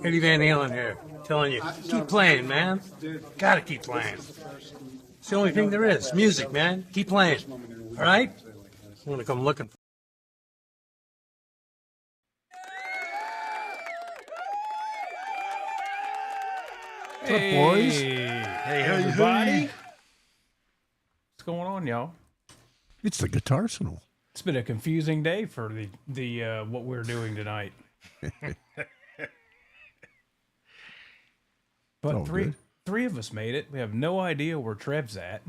Eddie Van Halen here, telling you, keep playing, man. Gotta keep playing. It's the only thing there is. Music, man. Keep playing. All right? I'm gonna come looking for. What's up, boys? Hey, everybody. What's going on, y'all? It's the Guitarsenal. It's been a confusing day for the what we're doing tonight. But three of us made it. We have no idea where Trev's at.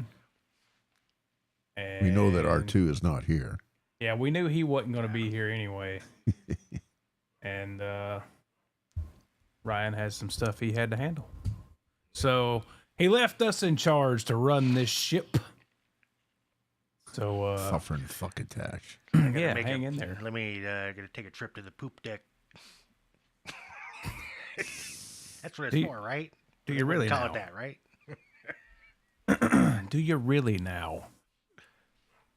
And We know that R2 is not here. yeah, we knew he wasn't going to be here anyway. And Ryan has some stuff he had to handle. So he left us in charge to run this ship. So Suffering fucking tash. yeah, hang in there. Let me gonna take a trip to the poop deck. That's what it's for, right? Do you really call now? it that, right? Do you really now?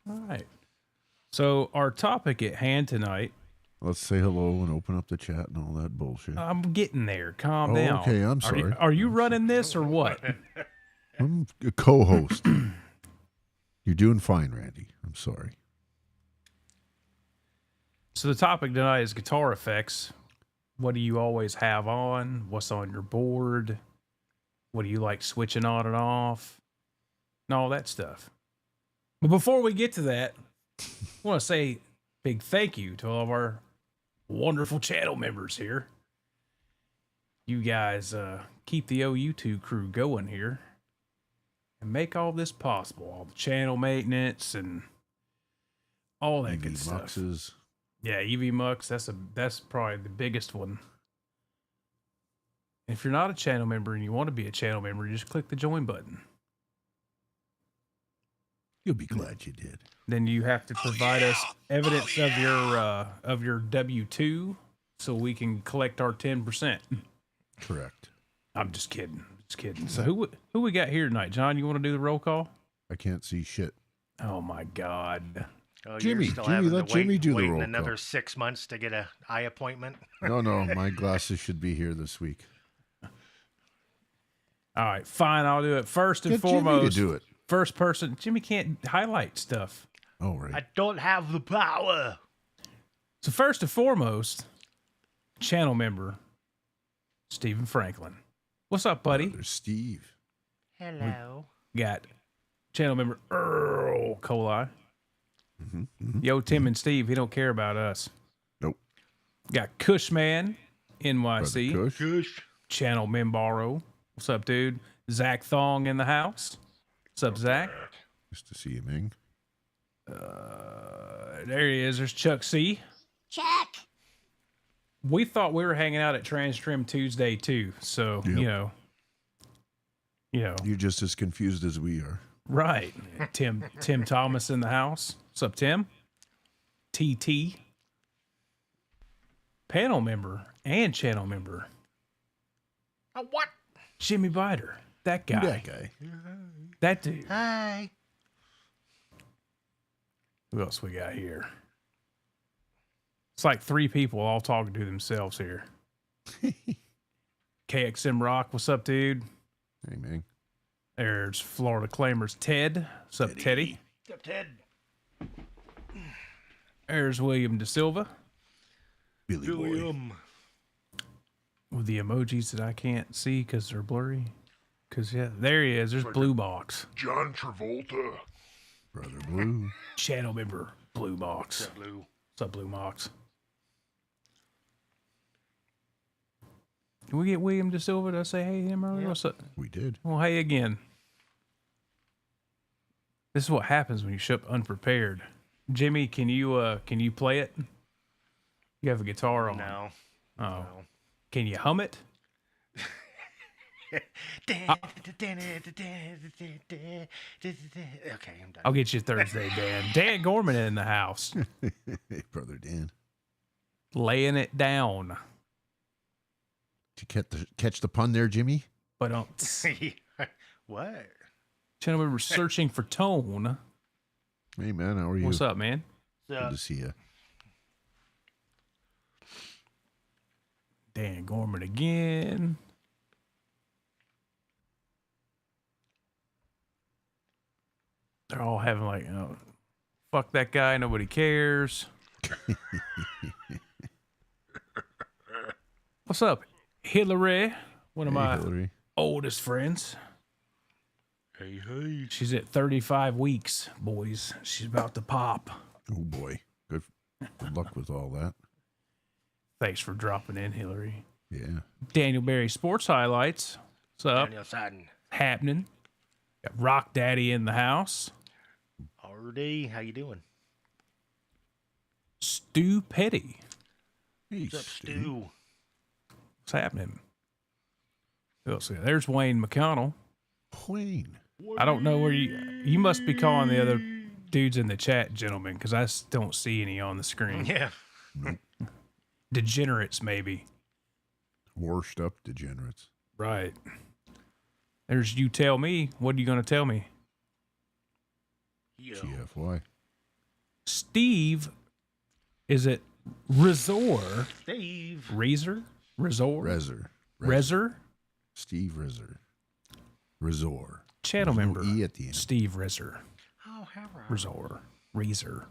All right. So our topic at hand tonight. Let's say hello and open up the chat and all that bullshit. I'm getting there. Calm down. Okay, I'm sorry. Are you running this or what? I'm a co-host. You're doing fine, Randy. I'm sorry. So the topic tonight is guitar effects. What do you always have on? What's on your board? What do you like switching on and off? And all that stuff. But before we get to that, I want to say big thank you to all of our wonderful channel members here. You guys keep the OU2 crew going here and make all this possible. All the channel maintenance and all that good stuff. Muxes. Yeah, EV Mux, that's probably the biggest one. If you're not a channel member and you want to be a channel member, you just click the join button. You'll be glad you did. Then you have to provide us evidence of your W-2 so we can collect our 10%. Correct. I'm just kidding. Just kidding. So who we got here tonight? John, you want to do the roll call? I can't see shit. Oh my God. Oh, Jimmy, you're still Jimmy, having let to wait, Jimmy do the waiting roll another call. 6 months to get a eye appointment. No, my glasses should be here this week. All right, fine. I'll do it. First and Get Jimmy foremost, to do it. first person. Jimmy can't highlight stuff. Oh, right. I don't have the power. So first and foremost, channel member Stephen Franklin. What's up, buddy? There's Steve. Hello. Got channel member Earl Coli. Mm-hmm. Yo, Tim and Steve, he don't care about us. Nope. Got Cushman NYC. Brother Kush. Gosh. Channel Membaro. What's up, dude? Zach Thong in the house. What's up, Zach? Nice to see you, Ming. There he is. There's Chuck C. Check. We thought we were hanging out at Trans Trim Tuesday too, so Yep. you know, You're just as confused as we are. right? Tim Thomas in the house. What's up, Tim? TT. Panel member and channel member What? Jimmy Biter. That guy. That guy. That dude. Hi. Who else we got here? It's like three people all talking to themselves here. KXM Rock, what's up, dude? Hey, Ming. There's Florida Claimers Ted. What's up, Teddy? What's up, Ted? There's William DeSilva Billy Boy. William. with the emojis that I can't see because they're blurry. Because, yeah, there he is. There's Blue Box. John Travolta. Brother Blue. Channel member Blue Box. What's up, Blue? What's up, Blue Box? Can we get William DeSilva to say hey to him earlier? Yeah. What's up? We did. Well, hey again. This is what happens when you show up unprepared. Jimmy, can you play it? You have a guitar on. No. Oh. Can you hum it? Okay, I'm done. I'll get you Thursday, Dan. Dan Gorman in the house. Hey, Brother Dan. Laying it down. Did you catch the pun there, Jimmy? But What? channel member searching for tone. Hey, man. How are you? What's up, man? Good to see you. Dan Gorman again. They're all having like, oh, fuck that guy. Nobody cares. What's up, Hillary? One of Hey, my Hillary. oldest friends. Hey, hey. She's at 35 weeks, boys. She's about to pop. Oh boy, good luck with all that. Thanks for dropping in, Hillary. Yeah. Daniel Berry Sports Highlights. What's up? Daniel Sutton. Happening. Got Rock Daddy in the house. RD, how you doing? Stu Petty. Hey, What's up, Stu? What's happening? Who else? There's Wayne McConnell. Wayne. I don't know where you must be calling the other dudes in the chat, gentlemen, because I don't see any on the screen. Yeah. Degenerates, maybe. Washed up degenerates. Right. There's you tell me. What are you going to tell me? Yo. GFY. Steve, is it Razor? Steve. Razor? Razor? Rezer. Rezer? Steve Rezer. Resor. Channel There's no member. E at the end. Steve Rezer. Oh, how right. Razor. Rezer.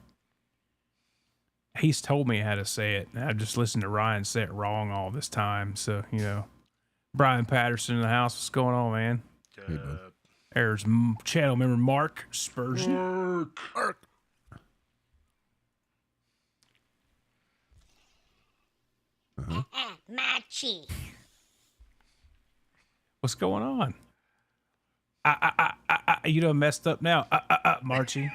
He's told me how to say it. And I've just listened to Ryan say it wrong all this time. So, you know. Brian Patterson in the house. What's going on, man? Hey, bud. There's channel member Mark Spurgeon. Mark. Machi. What's going on? You done messed up now. Marchie.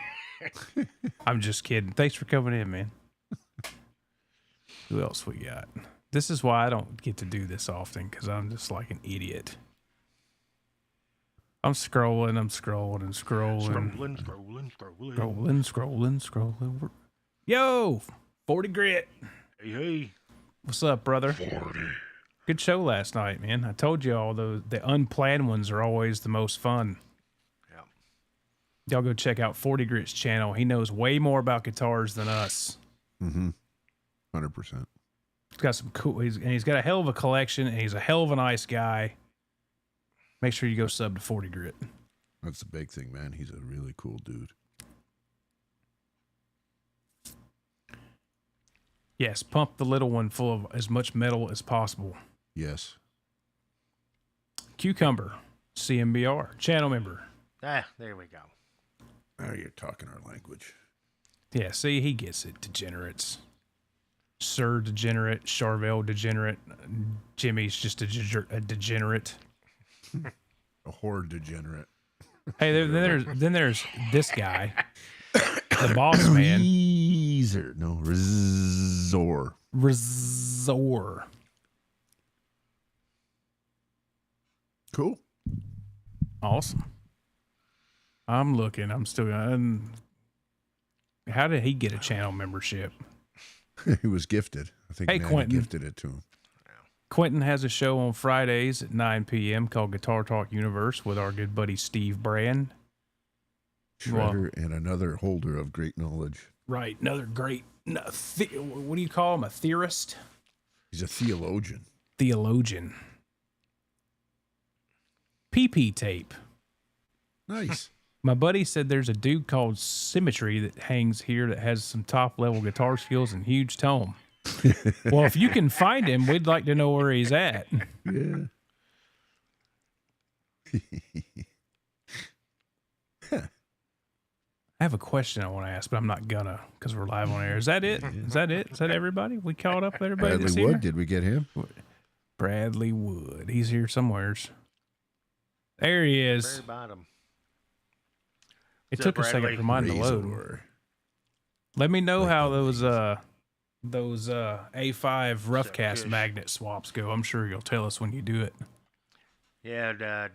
I'm just kidding. Thanks for coming in, man. Who else we got? This is why I don't get to do this often, because I'm just like an idiot. I'm scrolling. Scrolling. Yo, 40 grit. Hey, hey. What's up, brother? 40. Good show last night, man. I told you all the unplanned ones are always the most fun. Yeah. Y'all go check out 40 Grit's channel. He knows way more about guitars than us. Mm-hmm. 100%. He's got some cool. He's got a hell of a collection, and he's a hell of a nice guy. Make sure you go sub to 40 Grit. That's the big thing, man. He's a really cool dude. Yes, pump the little one full of as much metal as possible. Yes. Cucumber, CMBR, channel member. Ah, there we go. Now you're talking our language. Yeah, see, he gets it. Degenerates. Sir Degenerate, Charvel Degenerate, Jimmy's just a degenerate. A horde degenerate. Hey, then there's this guy, the boss man. Rezer. No, Resor. Resor. Cool. Awesome. I'm looking. I'm still going. How did he get a channel membership? He was gifted. I think Hey, Nanny Quentin. gifted it to him. Quentin has a show on Fridays at 9 p.m. called Guitar Talk Universe with our good buddy Steve Brand. Shredder and another holder of great knowledge. Right. Another great, what do you call him? A theorist? He's a theologian. Theologian. PP tape. Nice. My buddy said there's a dude called Symmetry that hangs here that has some top level guitar skills and huge tone. Well, if you can find him, we'd like to know where he's at. Yeah. I have a question I want to ask, but I'm not gonna because we're live on air. Is that it? Is that it? Is that everybody? We caught up with everybody that's Bradley here? Wood, did we get him? Bradley Wood. He's here somewheres. There he is. Very bottom. It What's took up, a second Bradley? for mine to load. Razor. Let me know Like how the those A5 Roughcast fish. magnet swaps go. I'm sure you'll tell us when you do it. Yeah,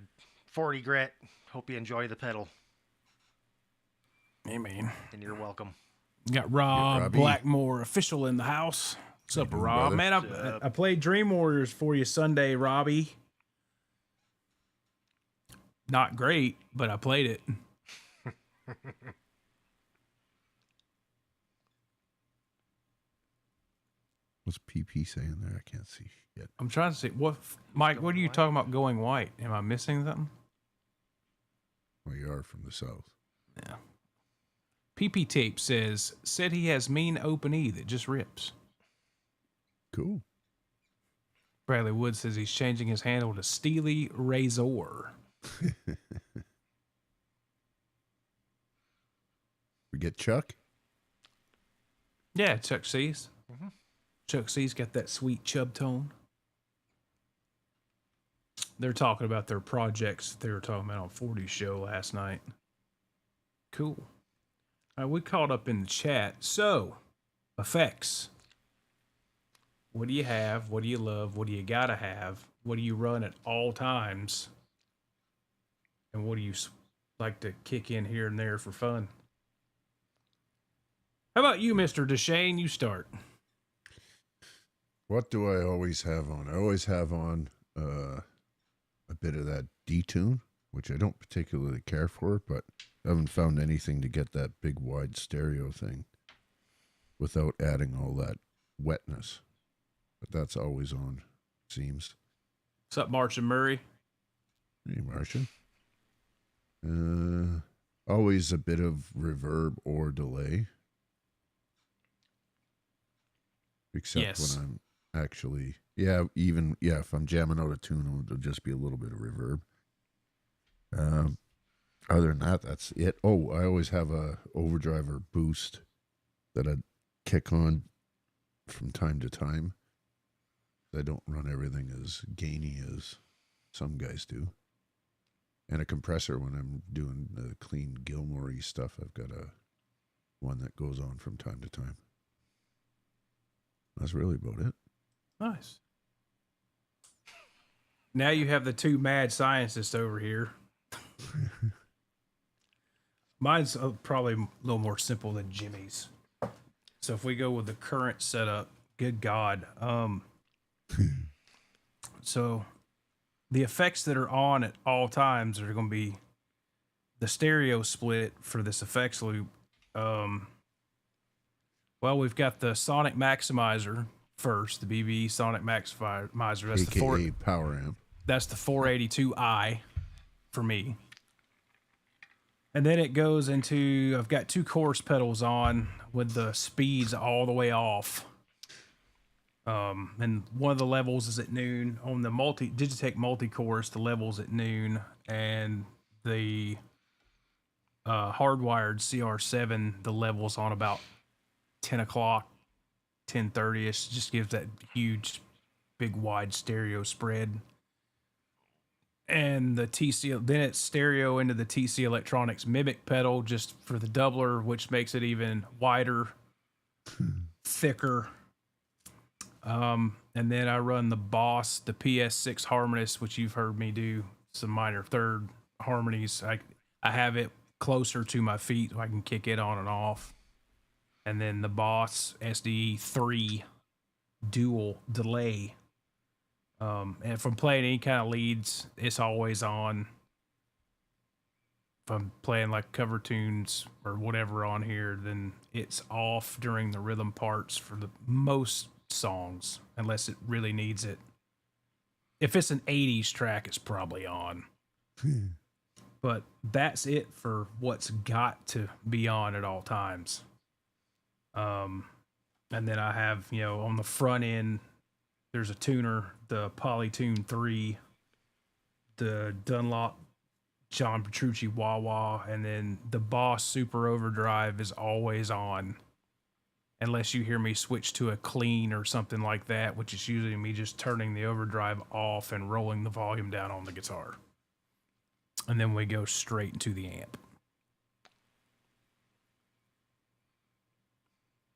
40 grit. Hope you enjoy the pedal, Hey, man. and you're welcome. You got Rob Robbie. Blackmore official in the house. What's up, doing, Rob? brother? Man, What's up? I played Dream Warriors for you Sunday, Robbie. Not great, but I played it. What's PP saying there? I can't see. yet. I'm trying to see Mike. What are you talking about? Going white? Am I missing something? Well, you are from the south. Yeah. PP Tape said he has mean open E that just rips. Cool. Bradley Wood says he's changing his handle to Steely Razor. We get Chuck. Yeah, Chuck C's. Chuck C's got that sweet chub tone. They're talking about their projects they were talking about on 40's show last night. Cool. All right, we caught up in the chat. So, effects. What do you have? What do you love? What do you gotta have? What do you run at all times? And what do you like to kick in here and there for fun? How about you, Mr. Deshane? You start. What do I always have on? I always have on a bit of that detune, which I don't particularly care for, but I haven't found anything to get that big wide stereo thing without adding all that wetness. But that's always on, seems. What's up, March and Murray? Hey, Martian. Always a bit of reverb or delay. Except when I'm actually, if I'm jamming out a tune, it'll just be a little bit of reverb. Other than that, that's it. Oh, I always have a overdrive or boost that I kick on from time to time. I don't run everything as gainy as some guys do. And a compressor when I'm doing the clean Gilmore-y stuff. I've got one that goes on from time to time. That's really about it. Nice. Now you have the two mad scientists over here. Mine's probably a little more simple than Jimmy's. So if we go with the current setup, good God. So the effects that are on at all times are going to be the stereo split for this effects loop. Well, we've got the Sonic Maximizer first, the BB Sonic Maximizer. That's AKA power amp. That's the 482i for me. And then it goes into, I've got two chorus pedals on with the speeds all the way off. And one of the levels is at noon. On the Digitech multi-chorus, the level's at noon. And the hardwired CR7, the level's on about 10 o'clock, 10:30ish. Just gives that huge, big, wide stereo spread. And the TC, then it's stereo into the TC Electronics Mimic pedal just for the doubler, which makes it even wider, thicker. And then I run the Boss, the PS6 Harmonist, which you've heard me do some minor third harmonies. I have it closer to my feet so I can kick it on and off. And then the Boss SDE3 dual delay. And from playing any kind of leads, it's always on. If I'm playing like cover tunes or whatever on here, then it's off during the rhythm parts for the most songs, unless it really needs it. If it's an 80s track, it's probably on. But that's it for what's got to be on at all times. And then I have, on the front end, there's a tuner, the Polytune 3, the Dunlop John Petrucci wah-wah, and then the Boss Super Overdrive is always on. Unless you hear me switch to a clean or something like that, which is usually me just turning the overdrive off and rolling the volume down on the guitar. And then we go straight into the amp.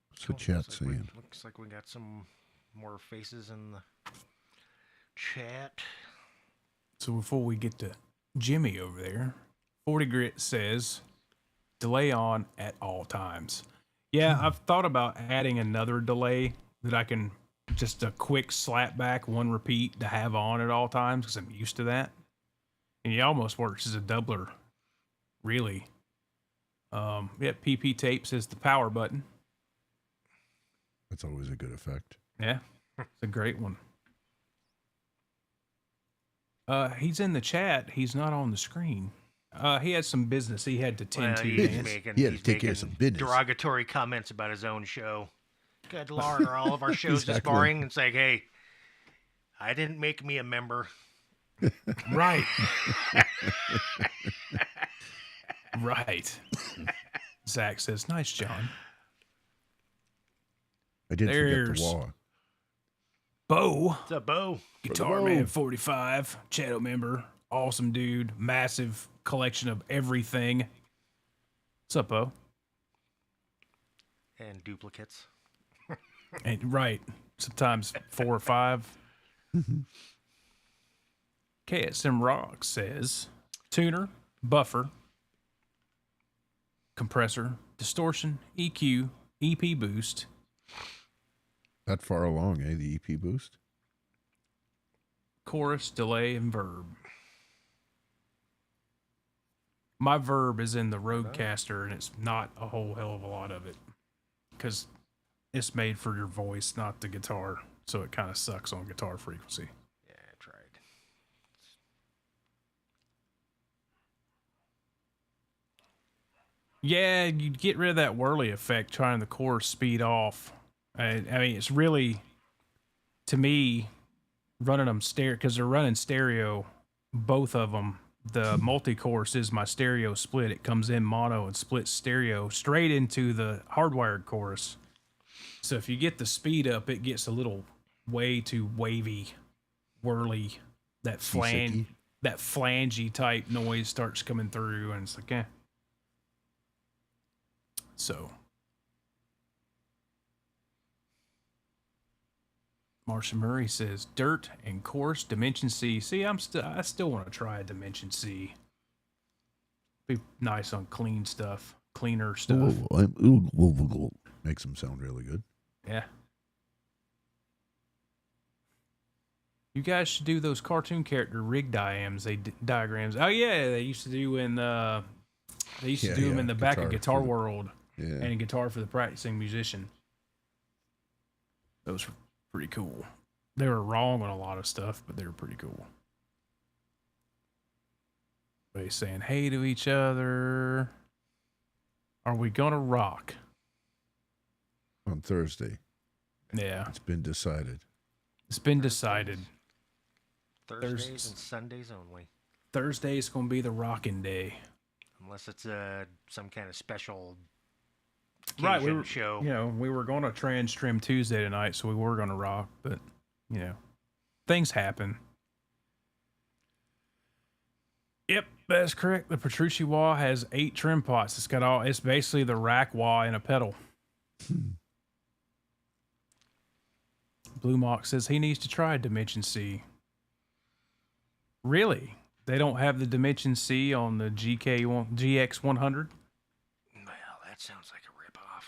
What's the chat saying? Looks like we got some more faces in the chat. So before we get to Jimmy over there, 40 Grit says, delay on at all times. Yeah, I've thought about adding another delay that I can just a quick slap back, one repeat to have on at all times because I'm used to that. And it almost works as a doubler, really. PP Tape says the power button. That's always a good effect. Yeah, it's a great one. He's in the chat. He's not on the screen. He had some business he had to tend Well, to, he's man. making, He had to he's take care of making some business. derogatory comments about his own show. Good Lord, are all of our shows just Exactly. boring? It's like, hey, I didn't make me a member. Right. Right. Zach says, nice, John. I did forget There's- the wall. Bo, What's up, Bo? Guitar Bo. Man 45, channel member, awesome dude, massive collection of everything. What's up, Bo? And duplicates. And right, sometimes 4 or 5. KSM Rock says tuner, buffer, compressor, distortion, EQ, EP boost, That far along, eh? The EP boost. chorus, delay, and verb. My verb is in the Rodecaster, and it's not a whole hell of a lot of it because it's made for your voice, not the guitar. So it kind of sucks on guitar frequency. Yeah, I tried. Yeah, you get rid of that whirly effect trying the chorus speed off. I mean, it's really, to me, running them stereo, because they're running stereo, both of them. The multi-course is my stereo split. It comes in mono and splits stereo straight into the hardwired chorus. So if you get the speed up, it gets a little way too wavy, whirly. That Seasicky. flangey type noise starts coming through, and it's like, eh. So, Marcia Murray says dirt and coarse Dimension C. See, I still want to try a Dimension C. Be nice on clean stuff, cleaner stuff. Makes them sound really good. Yeah. You guys should do those cartoon character rig diagrams. Diagrams. Oh yeah, they used to do in the. They used to do them in the back of Guitar for the- World. Yeah. And Guitar for the Practicing Musician. Those were pretty cool. They were wrong on a lot of stuff, but they were pretty cool. They saying hey to each other. Are we gonna rock? On Thursday. Yeah, It's been decided. it's been decided. Thursdays and Sundays only. Thursday's gonna be the rocking day. Unless it's some kind of special Right, occasion show. You know, we were going to trans trim Tuesday tonight, so we were going to rock, but you know, things happen. Yep, that's correct. The Petrucci wah has 8 trim pots. It's basically the rack wah in a pedal. Blue Mock says he needs to try Dimension C. Really? They don't have the Dimension C on the GX 100? Well, that sounds like a ripoff.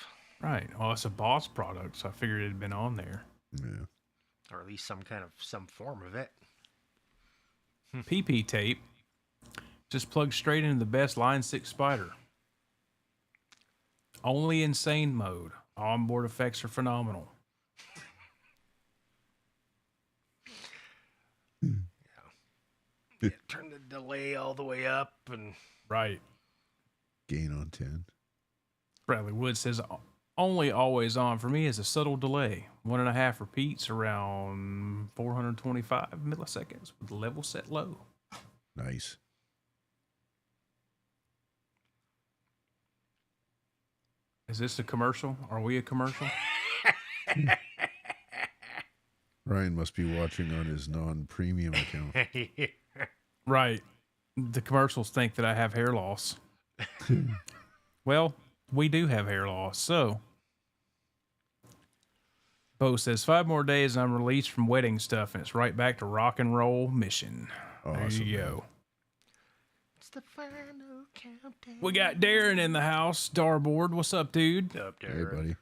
Right. Oh, it's a Boss product, so I figured it had been on there. Yeah. Or at least some form of it. PP tape. Just plug straight into the best Line 6 Spider. Only insane mode. Onboard effects are phenomenal. Yeah, turn the delay all the way up and Right. Gain on 10. Bradley Wood says only always on for me is a subtle delay. 1.5 repeats around 425 milliseconds with the level set low. Nice. Is this a commercial? Are we a commercial? Ryan must be watching on his non-premium account. Right. The commercials think that I have hair loss. Well, we do have hair loss, so. Bo says 5 more days and I'm released from wedding stuff, and it's right back to rock and roll mission. There Awesome, you man. go. It's the final countdown. We got Darren in the house, Darboard. What's up, dude? Up there. Hey, buddy.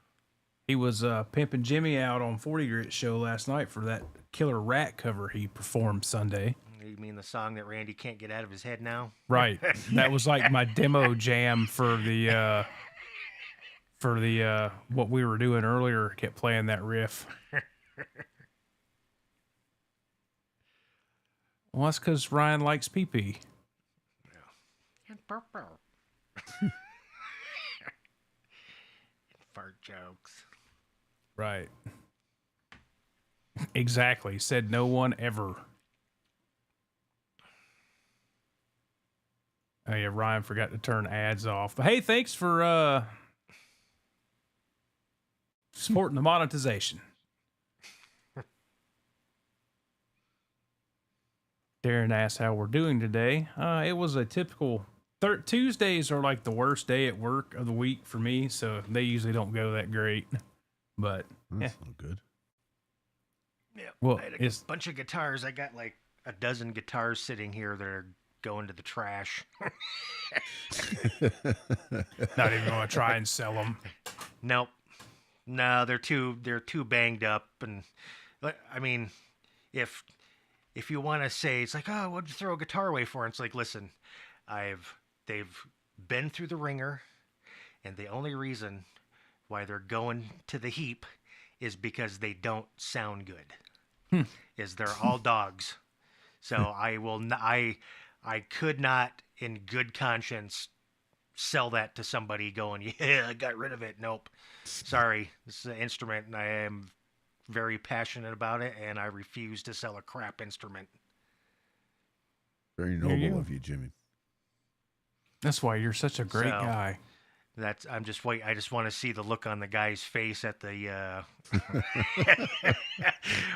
He was pimping Jimmy out on 40 Grit show last night for that Killer Rat cover he performed Sunday. You mean the song that Randy can't get out of his head now? Right. That was like my demo jam for the what we were doing earlier. Kept playing that riff. Well, that's because Ryan likes pee-pee. Fart jokes. Right. Exactly. Said no one ever. Oh yeah, Ryan forgot to turn ads off. But hey, thanks for supporting the monetization. Darren asked how we're doing today. It was a typical Tuesdays are like the worst day at work of the week for me, so they usually don't go that great. But That's not good. Yeah. Well, I had a bunch of guitars. I got like a dozen guitars sitting here that are going to the trash. not even going to try and sell them. Nope. No, they're too banged up, and I mean, if you want to say it's like, oh, what'd you throw a guitar away for? And it's like, listen, they've been through the ringer, and the only reason why they're going to the heap is because they don't sound good. Is they're all dogs. So I will not, I could not in good conscience sell that to somebody going, yeah, I got rid of it. Nope. Sorry. This is an instrument and I am very passionate about it and I refuse to sell a crap instrument. Very noble of you, Jimmy. That's why you're such a great guy. I just want to see the look on the guy's face at the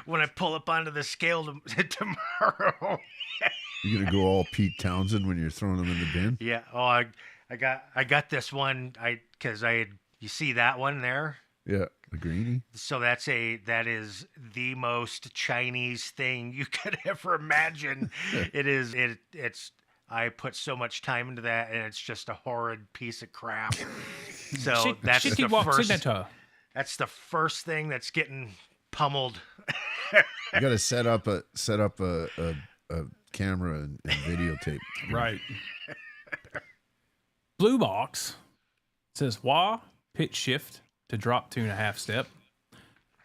when I pull up onto the scale tomorrow. You're gonna go all Pete Townsend when you're throwing them in the bin? Yeah. Oh, I got this one. You see that one there? Yeah, the greenie. So that is the most Chinese thing you could ever imagine. It's. I put so much time into that, and it's just a horrid piece of crap. So that's the first thing that's getting pummeled. You got to set up a camera and videotape. Right. Blue Box says wah, pitch shift to drop 2.5 step,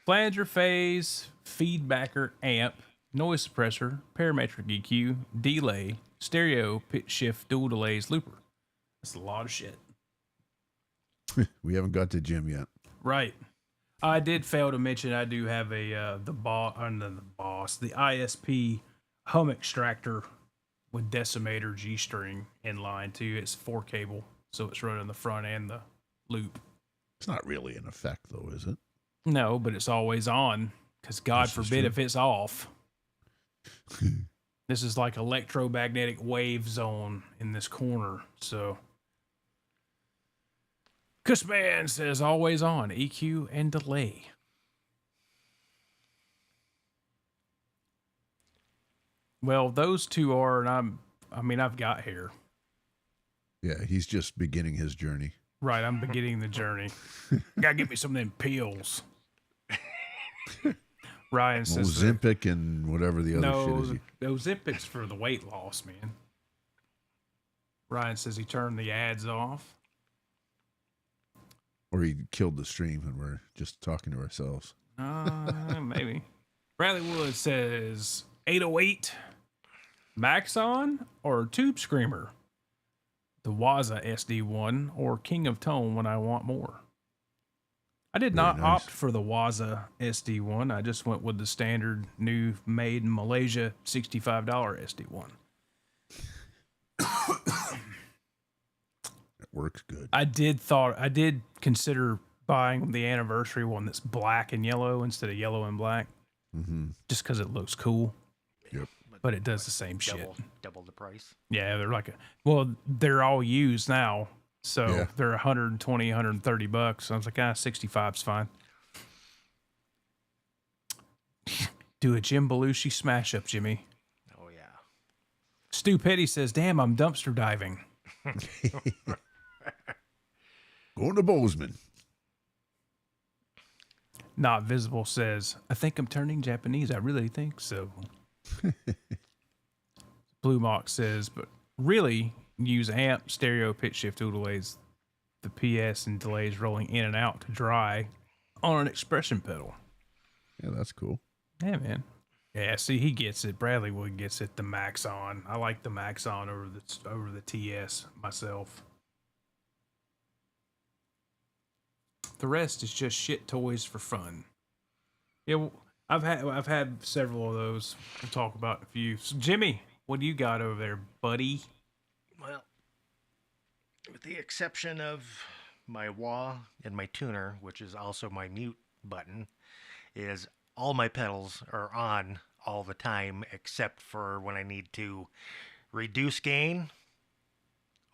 flanger phase, feedbacker amp, noise suppressor, parametric EQ, delay, stereo, pitch shift, dual delays, looper. That's a lot of shit. We haven't got to Jim yet. Right. I did fail to mention I do have the ISP hum extractor with decimator G-string in line too. It's 4 cable, so it's running the front and the loop. It's not really an effect though, is it? No, but it's always on because God forbid if it's off. This is like electromagnetic wave zone in this corner. So, Cussman says always on EQ and delay. Well, those two are, and I've got hair. Yeah, he's just beginning his journey. Right, I'm beginning the journey. Gotta get me some of them pills. Ryan says Ozempic and whatever the other shit is. No, Ozempic's for the weight loss, man. Ryan says he turned the ads off. Or he killed the stream and we're just talking to ourselves. Maybe. Bradley Wood says 808 Maxon or Tube Screamer. The Waza SD1 or King of Tone when I want more. I did not opt for the Waza SD1. I just went with the standard new made in Malaysia $65 SD1. It works good. I did consider buying the anniversary one that's black and yellow instead of yellow and black. Mm-hmm. Just because it looks cool. Yep. But it does the same shit. Double the price. Yeah, they're all used now. So they're 120, 130 bucks. So I was like, 65's fine. Do a Jim Belushi smash up, Jimmy. Oh, yeah. Stu Petty says, damn, I'm dumpster diving. Going to Bozeman. Not Visible says, I think I'm turning Japanese. I really think so. Blue Mock says, but really use amp, stereo, pitch shift, dual delays, the PS and delays rolling in and out to dry on an expression pedal. Yeah, that's cool. Yeah, man. Yeah, see, he gets it. Bradley Wood gets it. The Max on. I like the Max on over the TS myself. The rest is just shit toys for fun. Yeah, well, I've had several of those. We'll talk about a few. So, Jimmy, what do you got over there, buddy? Well, with the exception of my wah and my tuner, which is also my mute button, is all my pedals are on all the time except for when I need to reduce gain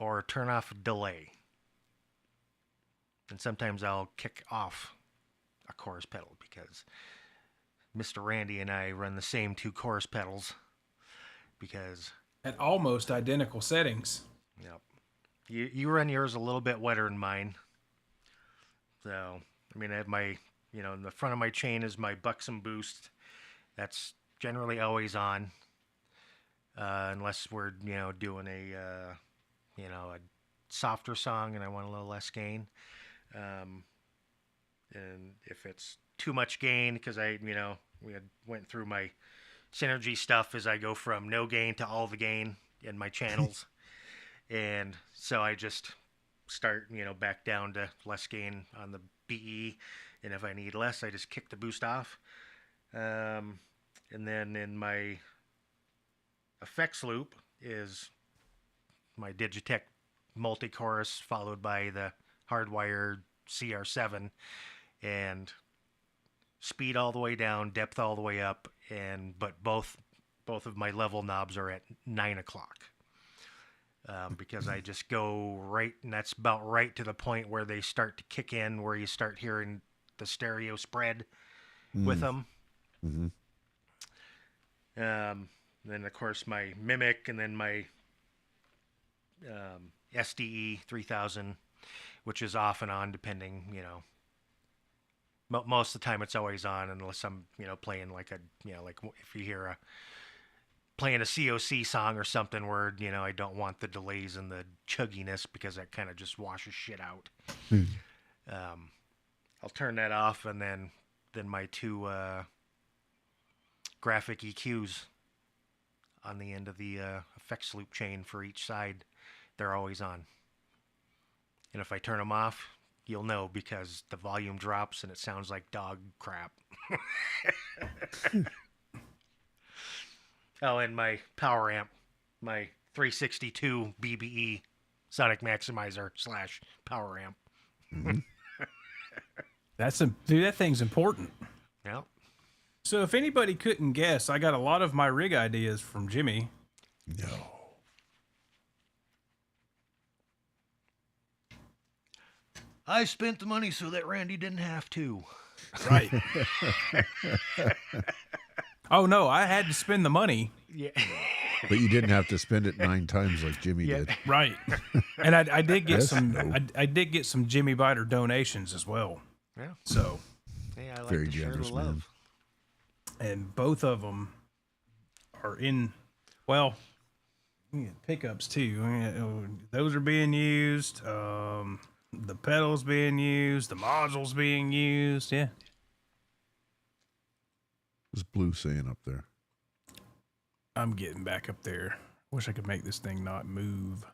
or turn off delay. And sometimes I'll kick off a chorus pedal because Mr. Randy and I run the same two chorus pedals because At almost identical settings. yep, you run yours a little bit wetter than mine. So I mean, I have my in the front of my chain is my Buxom boost. That's generally always on, unless we're doing a softer song and I want a little less gain. And if it's too much gain, because went through my synergy stuff as I go from no gain to all the gain in my channels, and so I just start back down to less gain on the BE, and if I need less, I just kick the boost off. And then in my effects loop is my Digitech multi-chorus followed by the hardwired CR7, and speed all the way down, depth all the way up, but both of my level knobs are at 9 o'clock. Because I just go right, and that's about right to the point where they start to kick in, where you start hearing the stereo spread with them. Mm-hmm. Then of course my Mimic, and then my SDE 3000, which is off and on depending, most of the time it's always on unless I'm, playing like like if you hear playing a COC song or something where, I don't want the delays and the chugginess because that kind of just washes shit out. I'll turn that off, and then my two graphic EQs on the end of the effects loop chain for each side, they're always on. And if I turn them off, you'll know because the volume drops and it sounds like dog crap. Oh, and my power amp, my 362 BBE Sonic Maximizer / power amp. Dude, that thing's important. Yeah. So if anybody couldn't guess, I got a lot of my rig ideas from Jimmy. No. I spent the money so that Randy didn't have to. Right. Oh, no, I had to spend the money. Yeah. But you didn't have to spend it 9 times like Jimmy did. Right. And I did get Yes, some no. I did get some Jimmy Biter donations as well. Yeah. So, Hey, I like Very to share the generous, love. man. and both of them are in, well, pickups too. Those are being used. The pedals being used. The modules being used. Yeah. What's Blue saying up there? I'm getting back up there. Wish I could make this thing not move.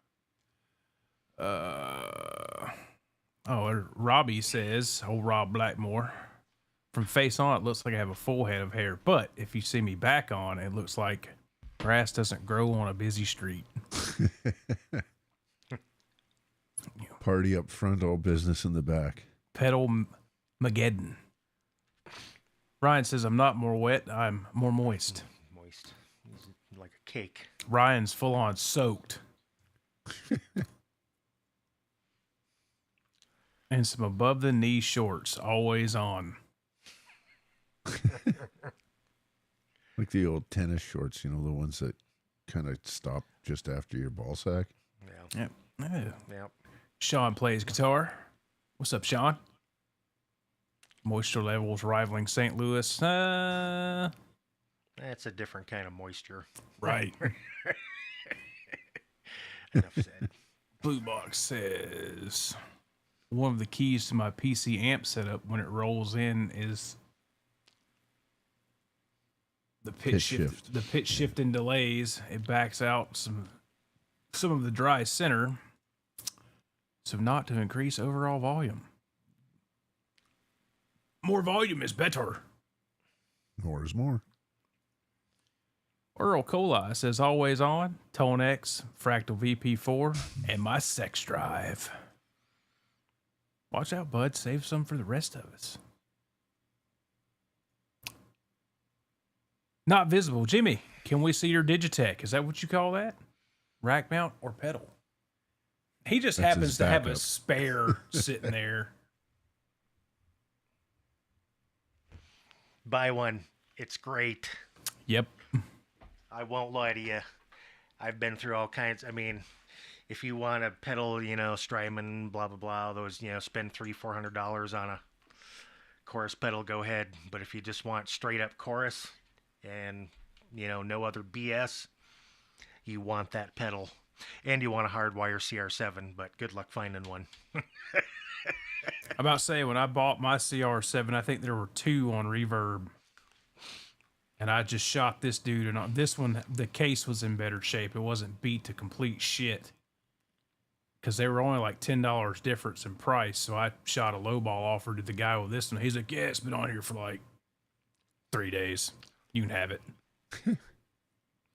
Robbie says, old Rob Blackmore, from face on, it looks like I have a full head of hair. But if you see me back on, it looks like grass doesn't grow on a busy street. Party up front, all business in the back. Pedal Mageddon. Ryan says, I'm not more wet, I'm more moist. Moist. He's like a cake. Ryan's full on soaked. And some above the knee shorts, always on. Like the old tennis shorts, the ones that kind of stop just after your ball sack. Yeah. Yep. Yeah. Sean plays guitar. What's up, Sean? Moisture levels rivaling St. Louis. That's a different kind of moisture. Right. Enough said. Blue Box says, one of the keys to my PC amp setup when it rolls in is the pitch shift, the pitch shifting delays. It backs out some of the dry center, so not to increase overall volume. More volume is better. More is more. Earl Coli says always on, Tone X, Fractal VP4, and my sex drive. Watch out, bud. Save some for the rest of us. Not visible. Jimmy, can we see your Digitech? Is that what you call that? Rack mount or pedal? He just That's happens his to have a backup. spare sitting there. Buy one. It's great. Yep. I won't lie to you. I've been through all kinds. I mean, if you want a pedal, Strymon, blah, blah, blah, those, spend $300-$400 on a chorus pedal, go ahead. But if you just want straight up chorus and, no other BS, you want that pedal. And you want a hardwire CR7, but good luck finding one. I'm about to say, when I bought my CR7, I think there were 2 on Reverb. And I just shot this dude, and on this one, the case was in better shape. It wasn't beat to complete shit. Because they were only like $10 difference in price. So I shot a lowball offer to the guy with this one. He's like, yeah, it's been on here for like 3 days. You can have it.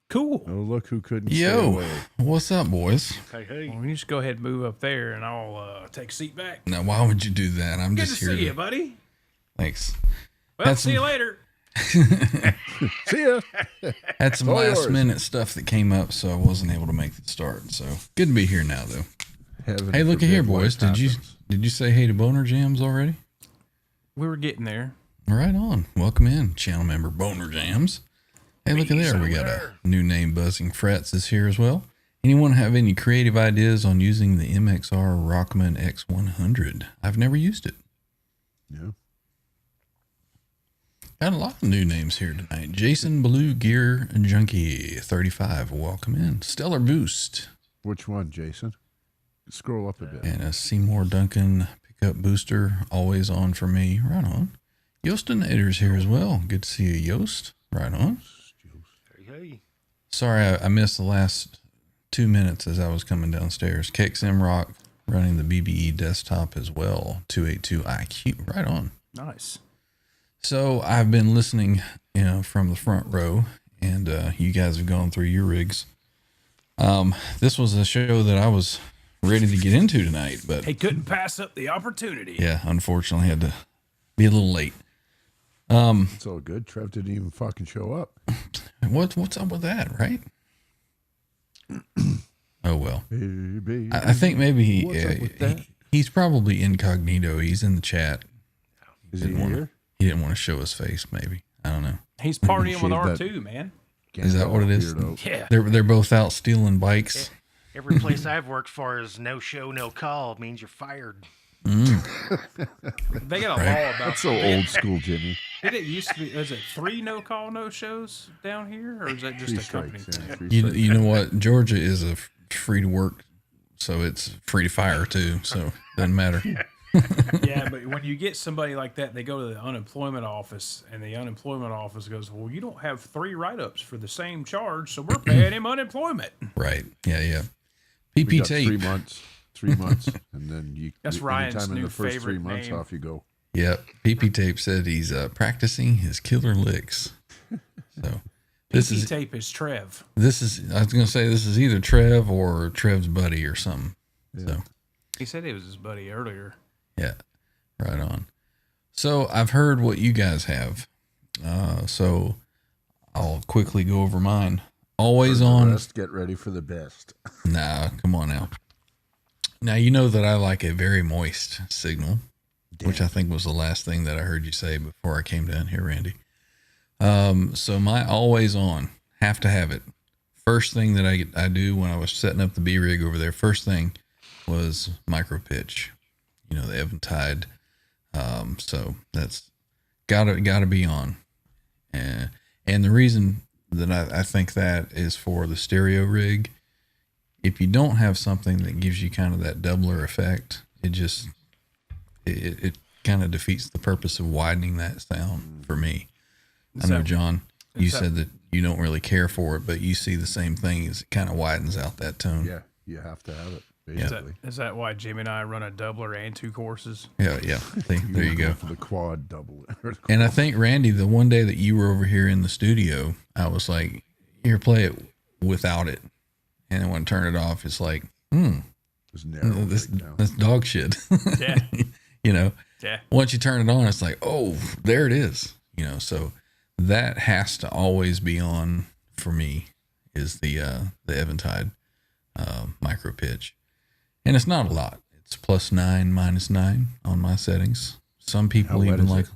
Cool. Oh, look who couldn't stay Yo, away. what's up, boys? Hey. Well, you just go ahead and move up there, and I'll take a seat back. Now, why would you do that? I'm Good to just here see you, buddy. Thanks. Well, That's see you later. See ya. Had some all last yours. minute stuff that came up, so I wasn't able to make the start. So good to be here now, though. Heaven Hey, look at here, forbid what boys. Did happens. you say hey to Boner Jams already? We were getting there. Right on. Welcome in, channel member Boner Jams. Hey, look at there. We got a new name, Buzzing Frets, is here as well. Anyone have any creative ideas on using the MXR Rockman X100? I've never used it. Yeah. Got a lot of new names here tonight. Jason Blue Gear Junkie 35. Welcome in. Stellar Boost. Which one, Jason? Scroll up a bit. And a Seymour Duncan pickup booster. Always on for me. Right on. Yostinator's here as well. Good to see you, Yost. Right on. Hey. Sorry, I missed the last 2 minutes as I was coming downstairs. KXM Rock running the BBE desktop as well. 282 IQ. Right on. Nice. So I've been listening, from the front row, and you guys have gone through your rigs. This was a show that I was ready to get into tonight, but He couldn't pass up the opportunity. yeah, unfortunately had to be a little late. It's all good. Trev didn't even fucking show up. What's up with that, right? Oh well. Hey, baby. I think maybe What's up with that? he's probably incognito. He's in the chat. Is he Didn't wanna- here? He didn't want to show his face. Maybe, I don't know. He's partying with Shave that- R2, man. Is that what it is? Weirdo. Yeah. They're both out stealing bikes. Every place I've worked for is no show, no call. Means you're fired. They got a law about That's so old school, Jimmy. Did it used to be? Is it 3 no call no shows down here, or is that just Three a company strikes. thing? Yeah, three You strikes. you know what? Georgia is a free to work, so it's free to fire too. So doesn't matter. Yeah, but when you get somebody like that, they go to the unemployment office, and the unemployment office goes, "Well, you don't have 3 write-ups for the same charge, so we're paying him unemployment." Right? Yeah. We PP got 3 tape. months. 3 months, and then you. That's Ryan's anytime in new the first 3 favorite months, name. off you go. Yep. PP tape said he's practicing his killer licks. So this PP is tape is Trev. this is. I was gonna say this is either Trev or Trev's buddy or something. So He said it was his buddy earlier. yeah, right on. So I've heard what you guys have. So I'll quickly go over mine. Always For the on. rest, get ready for the best. Nah, come on now. Now, you know that I like a very moist signal, which I think was the last thing that I heard you say before I came down here, Randy. So my always on, have to have it. First thing that I do when I was setting up the B rig over there, first thing was micro pitch, the Eventide. So that's gotta be on. And the reason that I think that is for the stereo rig. If you don't have something that gives you kind of that doubler effect, it kind of defeats the purpose of widening that sound for me. I know, John. you said that you don't really care for it, but you see the same thing as it kind of widens out that tone. Yeah, you have to have it, Is basically. that why Jimmy and I run a doubler and 2 courses? Yeah. See, there you go. For the quad double. And I think, Randy, the one day that you were over here in the studio, I was like, here, play it without it. And then when I turn it off, it's like, It's narrow this, right now. that's dog shit. Yeah. You know, Yeah. once you turn it on, it's like, oh, there it is. You know, so that has to always be on for me is the Eventide micro pitch. And it's not a lot. It's +9, -9 on my settings. Some people How wet even is like, it?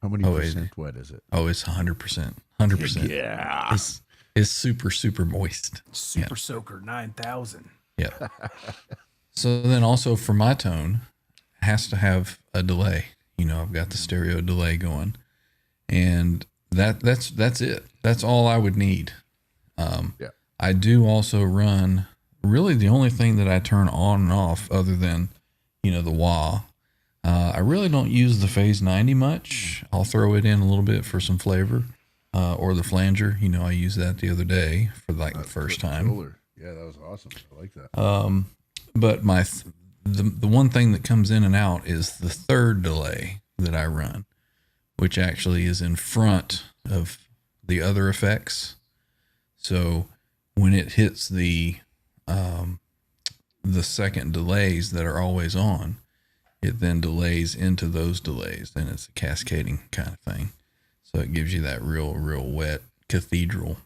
How many percent wet is it? oh, it's 100%. 100%. Yeah. It's super, super moist. Super Soaker 9000. Yeah. So then also for my tone, has to have a delay. You know, I've got the stereo delay going, and that's it. That's all I would need. Yeah. I do also run really the only thing that I turn on and off other than, you know, the wah. I really don't use the phase 90 much. I'll throw it in a little bit for some flavor, or the flanger. You know, I used that the other day for like the first time. Solar. Yeah, that was awesome. I like that. But the one thing that comes in and out is the third delay that I run, which actually is in front of the other effects. So when it hits the second delays that are always on, it then delays into those delays. Then it's a cascading kind of thing. So it gives you that real wet cathedral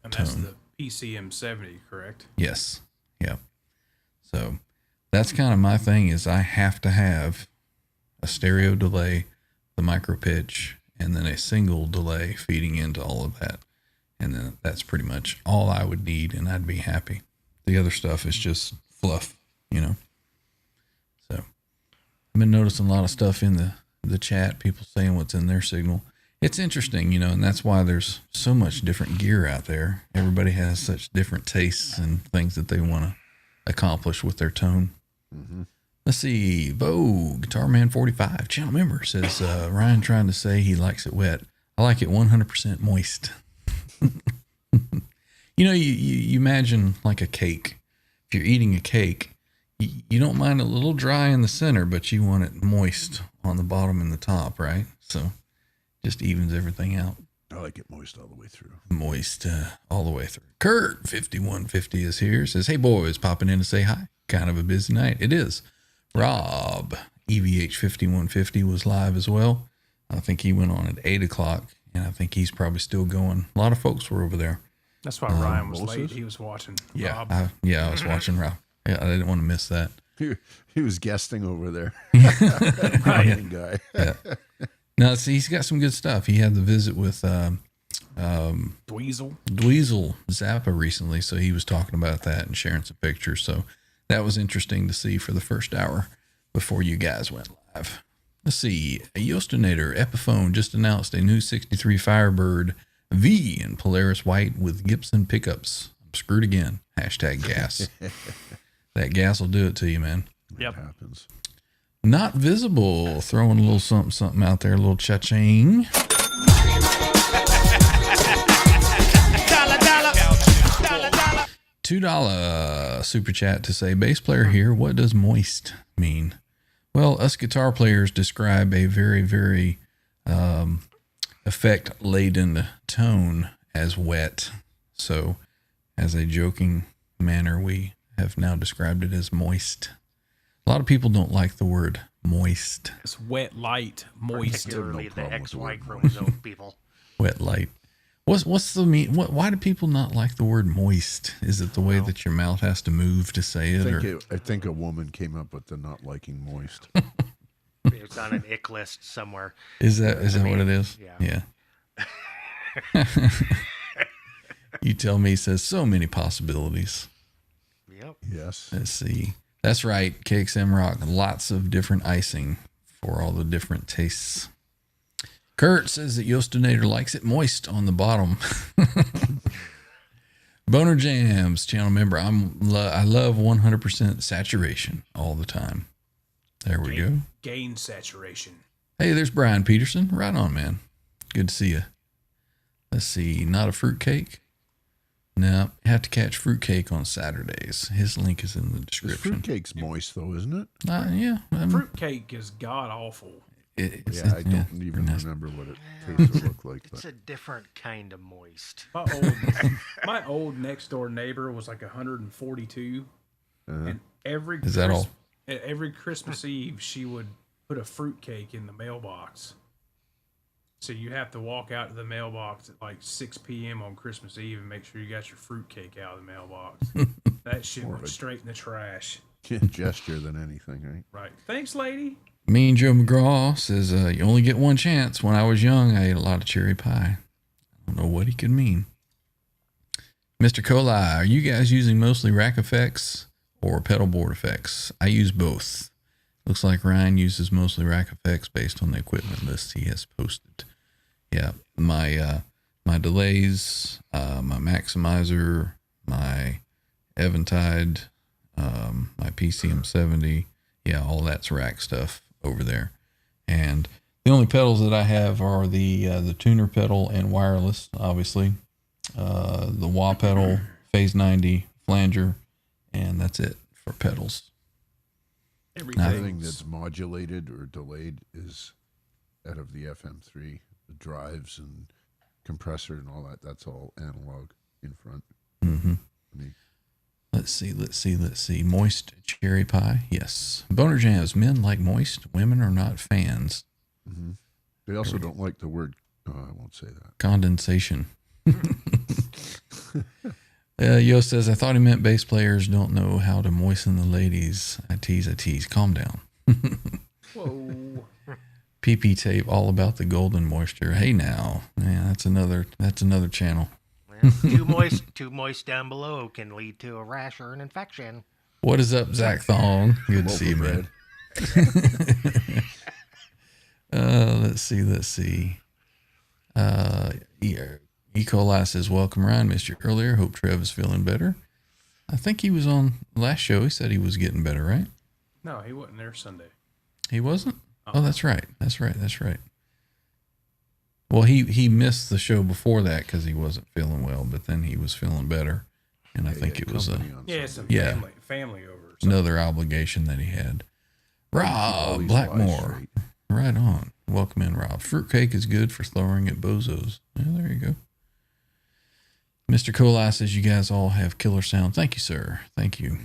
And that's tone. the PCM 70, correct? Yes. Yeah. So that's kind of my thing is I have to have a stereo delay, the micro pitch, and then a single delay feeding into all of that. And then that's pretty much all I would need, and I'd be happy. The other stuff is just fluff, you know. So I've been noticing a lot of stuff in the chat, people saying what's in their signal. It's interesting, you know, and that's why there's so much different gear out there. Everybody has such different tastes and things that they want to accomplish with their tone. Mm-hmm. Let's see. Vogue, Guitar Man 45, channel member, says, Ryan trying to say he likes it wet. I like it 100% moist. You know, you imagine like a cake. If you're eating a cake, you don't mind a little dry in the center, but you want it moist on the bottom and the top, right? So just evens everything out. I like it moist all the way through. Moist all the way through. Kurt 5150 is here. Says, hey boys, popping in to say hi. Kind of a busy night. It is. Rob EVH 5150 was live as well. I think he went on at 8 o'clock, and I think he's probably still going. A lot of folks were over there. That's why Ryan was Moses? late. He was watching Yeah, Rob. I was watching Rob. Yeah, I didn't want to miss that. He was guesting over there. Right. Guy. Yeah. No, see, he's got some good stuff. He had the visit with Dweezil. Dweezil Zappa recently, so he was talking about that and sharing some pictures. So that was interesting to see for the first hour before you guys went live. Let's see. A Yostinator Epiphone just announced a new 63 Firebird V in Polaris White with Gibson pickups. I'm screwed again. Hashtag gas. That gas will do it to you, man. Yep. It happens. Not visible. Throwing a little something out there, a little cha-ching. $2 super chat to say, bass player here, what does moist mean? Well, us guitar players describe a very, very effect-laden tone as wet. So, as a joking manner, we have now described it as moist. A lot of people don't like the word moist. It's wet, light, moist. Particularly the problem with the XY word chromosome people. Wet light. What's the mean? Why do people not like the word moist? Is it the way that your mouth has to move to say it? I think a woman came up with the not liking moist. It's on an ick list somewhere. Is that what it is? yeah. Yeah. You tell me, says so many possibilities. Yep. Yes. Let's see. That's right. KXM Rock. Lots of different icing for all the different tastes. Kurt says that Yostinator likes it moist on the bottom. Boner Jams, channel member. I love 100% saturation all the time. There we go. Gain saturation. Hey, there's Brian Peterson. Right on, man. Good to see you. Let's see. Not a fruitcake. No, have to catch fruitcake on Saturdays. His link is in the description. Fruitcake's moist, though, isn't it? Yeah. Fruitcake is god awful. Yeah, I don't even remember what it tastes or looked like. It's a different kind of moist. My old next door neighbor was like 142, and every Christmas Eve she would put a fruitcake in the mailbox. So you have to walk out to the mailbox at like 6 p.m. on Christmas Eve and make sure you got your fruitcake out of the mailbox. That shit went straight in the trash. Gesture than anything, right? Right. Thanks, lady. Mean Joe McGraw says, you only get one chance. When I was young, I ate a lot of cherry pie. I don't know what he could mean. Mr. Coli, are you guys using mostly rack effects or pedal board effects? I use both. Looks like Ryan uses mostly rack effects based on the equipment list he has posted. Yeah, my delays, my maximizer, my Eventide, my PCM70, yeah, all that's rack stuff over there. And the only pedals that I have are the tuner pedal and wireless, obviously, the wah pedal, phase 90, flanger, and that's it for pedals. Everything that's modulated or delayed is out of the FM3. The drives and compressor and all that, that's all analog in front. Mm-hmm. Let's see. Moist cherry pie. Yes. Boner Jams. Men like moist. Women are not fans. Mm-hmm. They also don't like the word, I won't say that. Condensation. Yo says, I thought he meant bass players don't know how to moisten the ladies. I tease. Calm down. Whoa. PP tape, all about the golden moisture. Hey now. Man, that's another channel. Well, too moist down below can lead to a rash or an infection. What is up, Zach Thong? Good to see you, man. Let's see. E. coli says, welcome, Ryan. Missed you earlier. Hope Trev is feeling better. I think he was on last show. He said he was getting better, right? No, he wasn't there Sunday. He wasn't? Oh, that's right. Well, he missed the show before that because he wasn't feeling well, but then he was feeling better. And I think it was family over. Another obligation that he had. Rob Blackmore. Right on. Welcome in, Rob. Fruitcake is good for throwing at bozos. Yeah, there you go. Mr. Coli says, you guys all have killer sound. Thank you, sir. Thank you.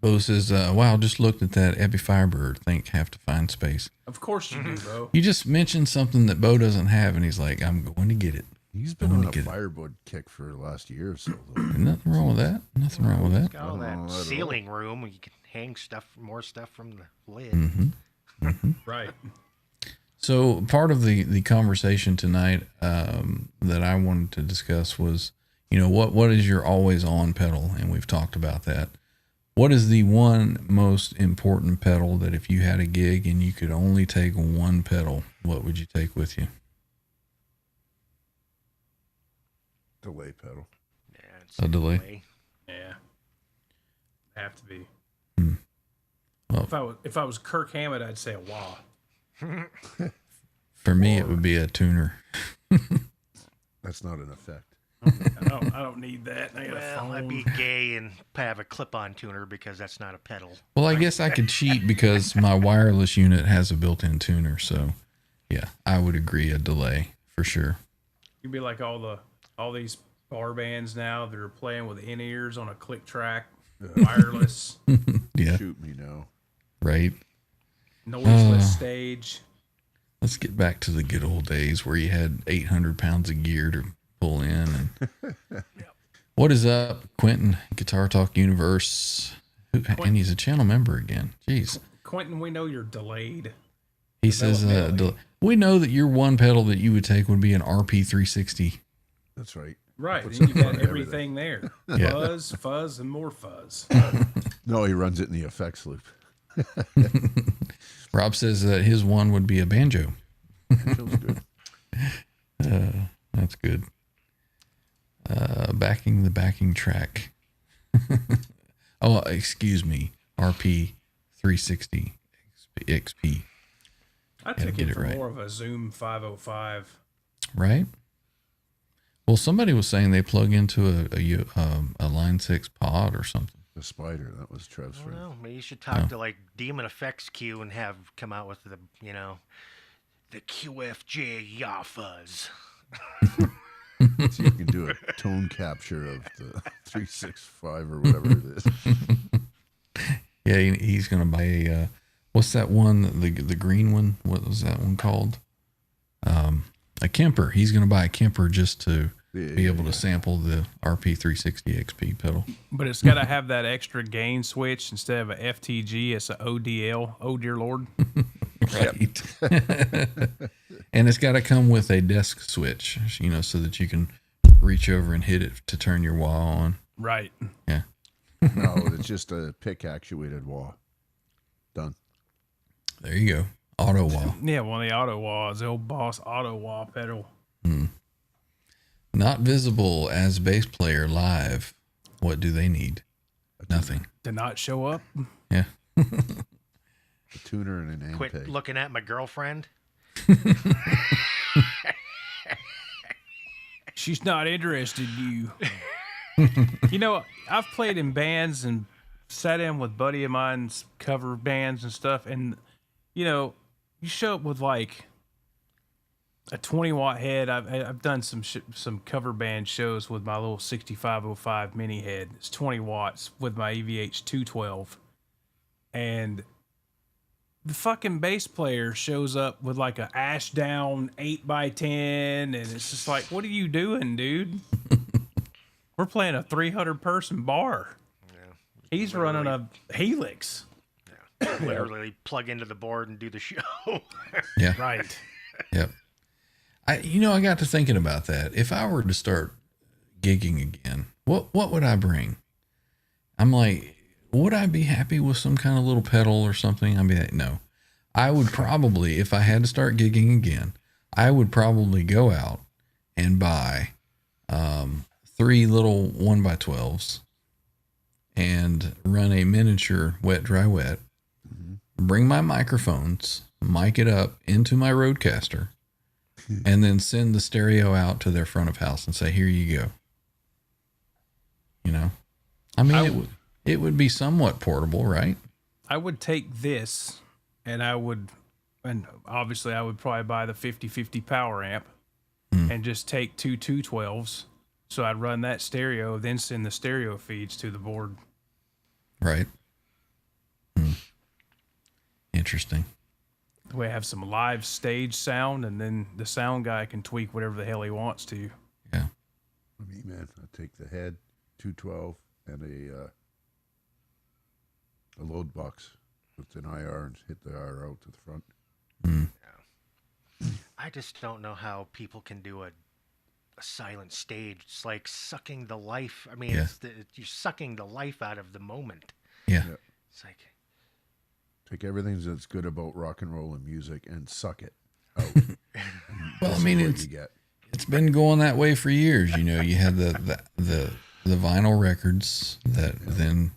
Bo says, wow, just looked at that Epi Firebird. Think have to find space. Of course you do, Bo. You just mentioned something that Bo doesn't have, and he's like, I'm going to get it. He's been on a Firebird kick for the last year or so. Nothing wrong with that. Got all that ceiling room where you can hang more stuff from the lid. Mm-hmm. Right. So part of the conversation tonight that I wanted to discuss was, what is your always on pedal? And we've talked about that. What is the one most important pedal that if you had a gig and you could only take one pedal, what would you take with you? Delay pedal. Yeah, a delay. Yeah. Have to be. Well, if I was Kirk Hammett, I'd say a wah. For me, it would be a tuner. That's not an effect. I don't need that. I'd be gay and have a clip-on tuner because that's not a pedal. Well, I guess I could cheat because my wireless unit has a built-in tuner. So, yeah, I would agree a delay for sure. You'd be like all these bar bands now that are playing with in-ears on a click track, wireless. Yeah. Shoot me now. Right. Noiseless stage. Let's get back to the good old days where you had 800 pounds of gear to pull in. And What is up, Quentin? Guitar Talk Universe. And he's a channel member again. Jeez. Quentin, we know you're delayed. He says, we know that your one pedal that you would take would be an RP360. That's right. Right. And you got everything there. Yeah. Buzz, fuzz, and more fuzz. No, he runs it in the effects loop. Rob says that his one would be a banjo. That feels good. That's good. Backing the backing track. Oh, excuse me. RP360 XP. I took it for more of a Zoom 505. Right? Well, somebody was saying they plug into a Line 6 pod or something. The Spider, that was Trev's friend. Well, maybe you should talk to like Demon Effects Q and have come out with the the QFJ Yaffas. So you can do a tone capture of the 365 or whatever it is. Yeah, he's gonna buy a what's that one? The green one. What was that one called? A Kemper. He's gonna buy a Kemper just to be able to sample the RP360 XP pedal. But it's got to have that extra gain switch instead of a FTG. It's a ODL. Oh dear Lord. Right. And it's got to come with a desk switch, so that you can reach over and hit it to turn your wah on. Right. Yeah. No, it's just a pick actuated wah. Done. There you go. Auto wah. Yeah, one of the auto wahs, the old Boss auto wah pedal. Not visible as bass player live. What do they need? Nothing. Did not show up. Yeah. A tuner and an Quit Ampeg. looking at my girlfriend. She's not interested in you. I've played in bands and sat in with buddy of mine's cover bands and stuff, and you show up with like a 20-watt head. I've done some cover band shows with my little 6505 mini head. It's 20 watts with my EVH 212, and the fucking bass player shows up with like a ash down 8x10, and it's just like, what are you doing, dude? We're playing a 300 person bar. Yeah. He's running a Helix. Literally plug into the board and do the show. Yeah. Right. Yep. I got to thinking about that. If I were to start gigging again, what would I bring? I'm like, would I be happy with some kind of little pedal or something? I'd be like, no. I would probably, if I had to start gigging again, I would probably go out and buy 3 little 1x12s and run a miniature wet, dry, wet. Bring my microphones, mic it up into my Rodecaster, and then send the stereo out to their front of house and say, here you go. It would be somewhat portable, right? I would take this and obviously I would probably buy the 50/50 power amp and just take 2 212s. So I'd run that stereo, then send the stereo feeds to the board. Right. Interesting. We have some live stage sound, and then the sound guy can tweak whatever the hell he wants to. Yeah. Me, man, I take the head, 212, and a load box with an IR and hit the IR out to the front. I just don't know how people can do a silent stage. It's like sucking the life. I mean, Yeah. you're sucking the life out of the moment. Yeah. It's like, Take everything that's good about rock and roll and music and suck it out. Well, I This mean, is what it's you get. it's been going that way for years. You had the vinyl records that then,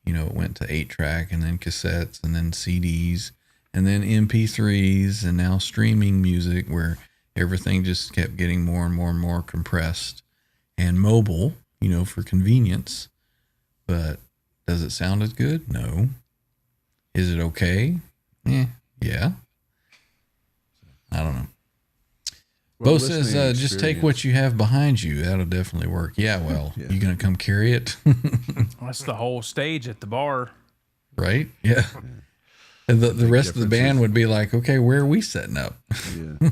went to 8-track and then cassettes and then CDs and then MP3s and now streaming music where everything just kept getting more and more and more compressed and mobile, for convenience. But does it sound as good? No. Is it okay? Yeah. I don't know. Well, Bo says, listening just take experience. what you have behind you. That'll definitely work. Yeah, well, Yeah. you going to come carry it? That's the whole stage at the bar. Right? Yeah. And the rest of the band differences. would be like, okay, where are we setting up? Yeah.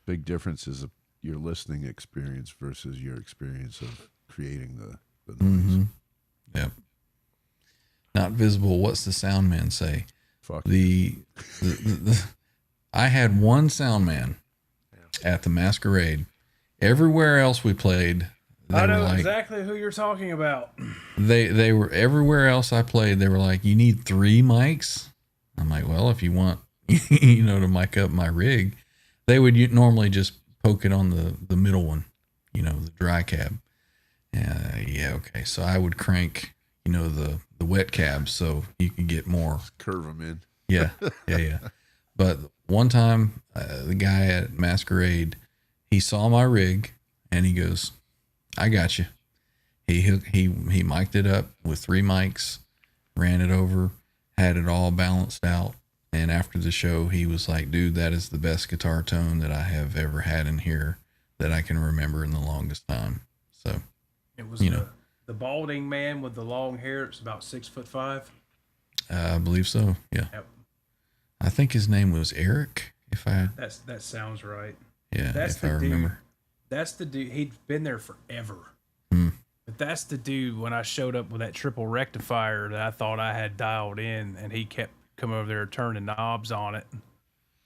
Big difference is your listening experience versus your experience of creating the noise. Yep. Not visible. What's the sound man say? Fuck. The I had one sound man at the Masquerade. Everywhere else we played, they were like, exactly who you're talking about. they were everywhere else I played. They were like, you need 3 mics. I'm like, well, if you want, to mic up my rig, they would normally just poke it on the middle one, the dry cab. Yeah, okay. So I would crank, the wet cab so you could get more. Curve them in. Yeah. But one time, the guy at Masquerade, he saw my rig and he goes, I got you. He mic'd it up with 3 mics, ran it over, had it all balanced out. And after the show, he was like, dude, that is the best guitar tone that I have ever had in here that I can remember in the longest time. So It was the balding man with the long hair. It's about 6'5". I believe so. Yeah. Yep. I think his name was Eric. That sounds right. Yeah, That's if I the dude. remember. That's the dude. He'd been there forever. Hmm. But that's the dude when I showed up with that triple rectifier that I thought I had dialed in, and he kept coming over there turning knobs on it.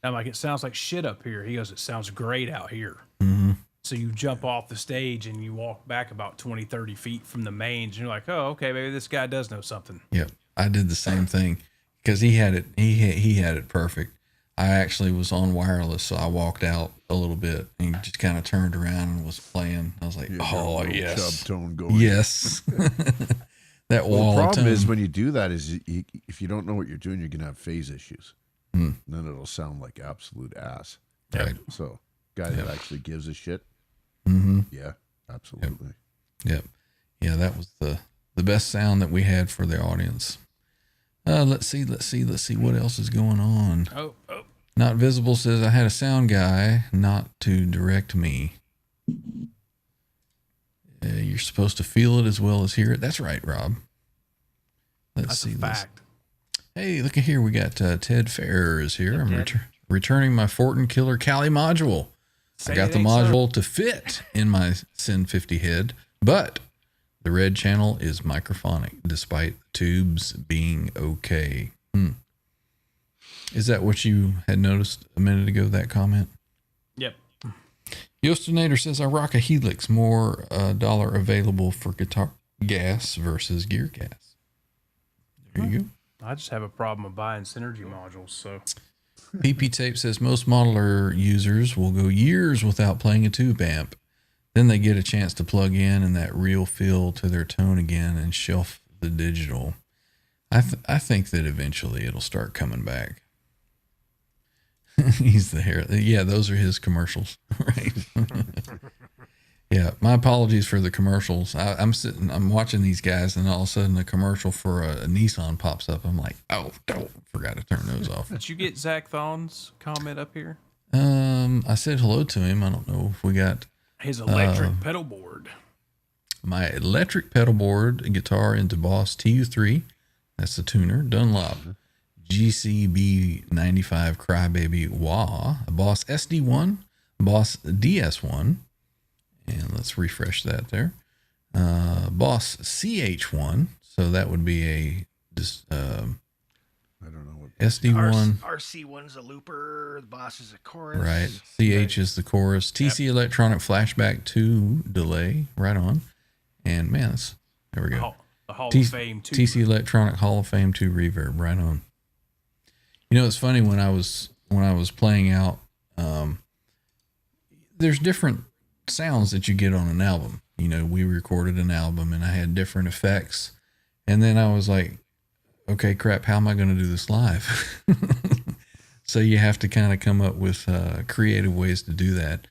I'm like, it sounds like shit up here. He goes, it sounds great out here. Mm-hmm. So you jump off the stage and you walk back about 20, 30 feet from the mains, and you're like, oh, okay, maybe this guy does know something. Yep. I did the same thing because he had it. He had it perfect. I actually was on wireless, so I walked out a little bit and just kind of turned around and was playing. I was like, "Oh yes, chub tone going. yes." That wall. The problem tone. is when you do that is if you don't know what you're doing, you're gonna have phase issues. Then it'll sound like absolute ass. Right. So, guy that actually gives a shit. Mm-hmm. Yeah, absolutely. Yep. Yeah, that was the best sound that we had for the audience. Let's see what else is going on. Oh. Not Visible says, I had a sound guy not to direct me. You're supposed to feel it as well as hear it. That's right, Rob. That's a fact. Hey, look at here. We got Ted Fair is here. I'm returning my Fortin Killer Cali module. I got the module to fit in my Sin 50 head, but the red channel is microphonic despite the tubes being okay. Is that what you had noticed a minute ago, that comment? Yep. Yostinator says, I rock a Helix, more dollar available for guitar gas versus gear gas. There you go. I just have a problem of buying Synergy modules, so. PP Tape says, most modeler users will go years without playing a tube amp. Then they get a chance to plug in and that real feel to their tone again and shelf the digital. I think that eventually it'll start coming back. He's the hair. Yeah, those are his commercials, right? Yeah, my apologies for the commercials. I'm watching these guys, and all of a sudden a commercial for a Nissan pops up. I'm like, oh, forgot to turn those off. Did you get Zach Thon's comment up here? I said hello to him. I don't know if we got his electric pedal board. My electric pedal board guitar into Boss TU3. That's the tuner. Dunlop GCB 95 Crybaby Wah. A Boss SD1. Boss DS1. And let's refresh that there. Boss CH1. So that would be a I don't know what SD1. RC1's a looper. The Boss is a chorus. Right. CH is the chorus. TC Electronic Flashback 2 delay. Right on. And man, there we go. The Hall of Fame 2. TC Electronic Hall of Fame 2 reverb. Right on. You know, it's funny when I was playing out, there's different sounds that you get on an album. You know, we recorded an album and I had different effects. And then I was like, okay, crap, how am I going to do this live? So you have to kind of come up with creative ways to do that.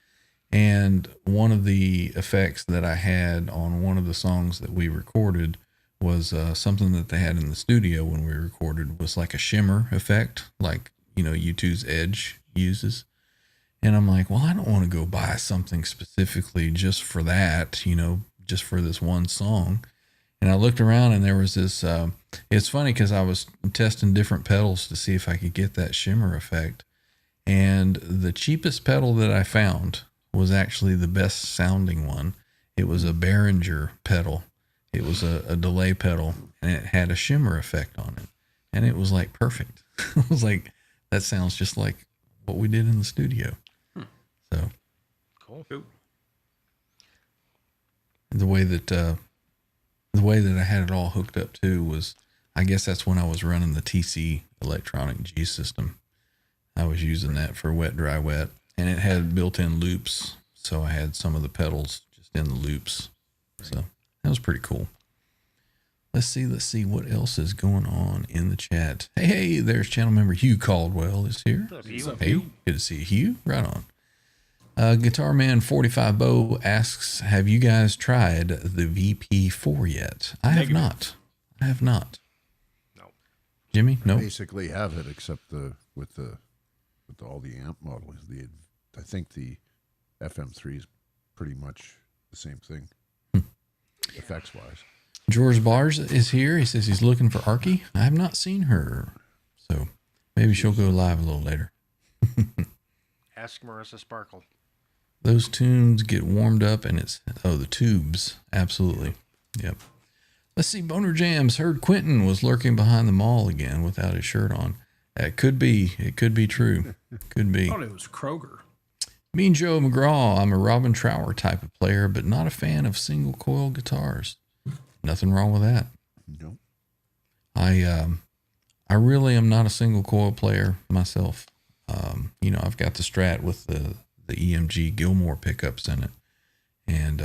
And one of the effects that I had on one of the songs that we recorded was something that they had in the studio when we recorded was like a shimmer effect, like, you know, U2's Edge uses. And I'm like, well, I don't want to go buy something specifically just for that, you know, just for this one song. And I looked around and there was this, it's funny because I was testing different pedals to see if I could get that shimmer effect. And the cheapest pedal that I found was actually the best sounding one. It was a Behringer pedal. It was a delay pedal and it had a shimmer effect on it. And it was like perfect. I was like, that sounds just like what we did in the studio. So Cool. the way that I had it all hooked up too was, I guess that's when I was running the TC Electronic G system. I was using that for wet, dry, wet, and it had built-in loops. So I had some of the pedals just in the loops. So that was pretty cool. Let's see what else is going on in the chat. Hey, there's channel member Hugh Caldwell is here. What's up, Hugh? Hey, good to see you, Hugh. Right on. Guitar Man 45 Bo asks, have you guys tried the VP4 yet? I have not. I have not. No. Jimmy? No. Basically have it, except with all the amp models. I think the FM3 is pretty much the same thing, effects wise. George Bars is here. He says he's looking for Arky. I have not seen her, so maybe she'll go live a little later. Ask Marissa Sparkle. Those tunes get warmed up, and the tubes, absolutely. Yep. Let's see, Boner Jams heard Quentin was lurking behind the mall again without his shirt on. That could be. It could be true. Could be. I thought it was Kroger. Mean Joe McGraw, I'm a Robin Trower type of player, but not a fan of single coil guitars. Nothing wrong with that. No. I really am not a single coil player myself. I've got the Strat with the EMG Gilmore pickups in it, and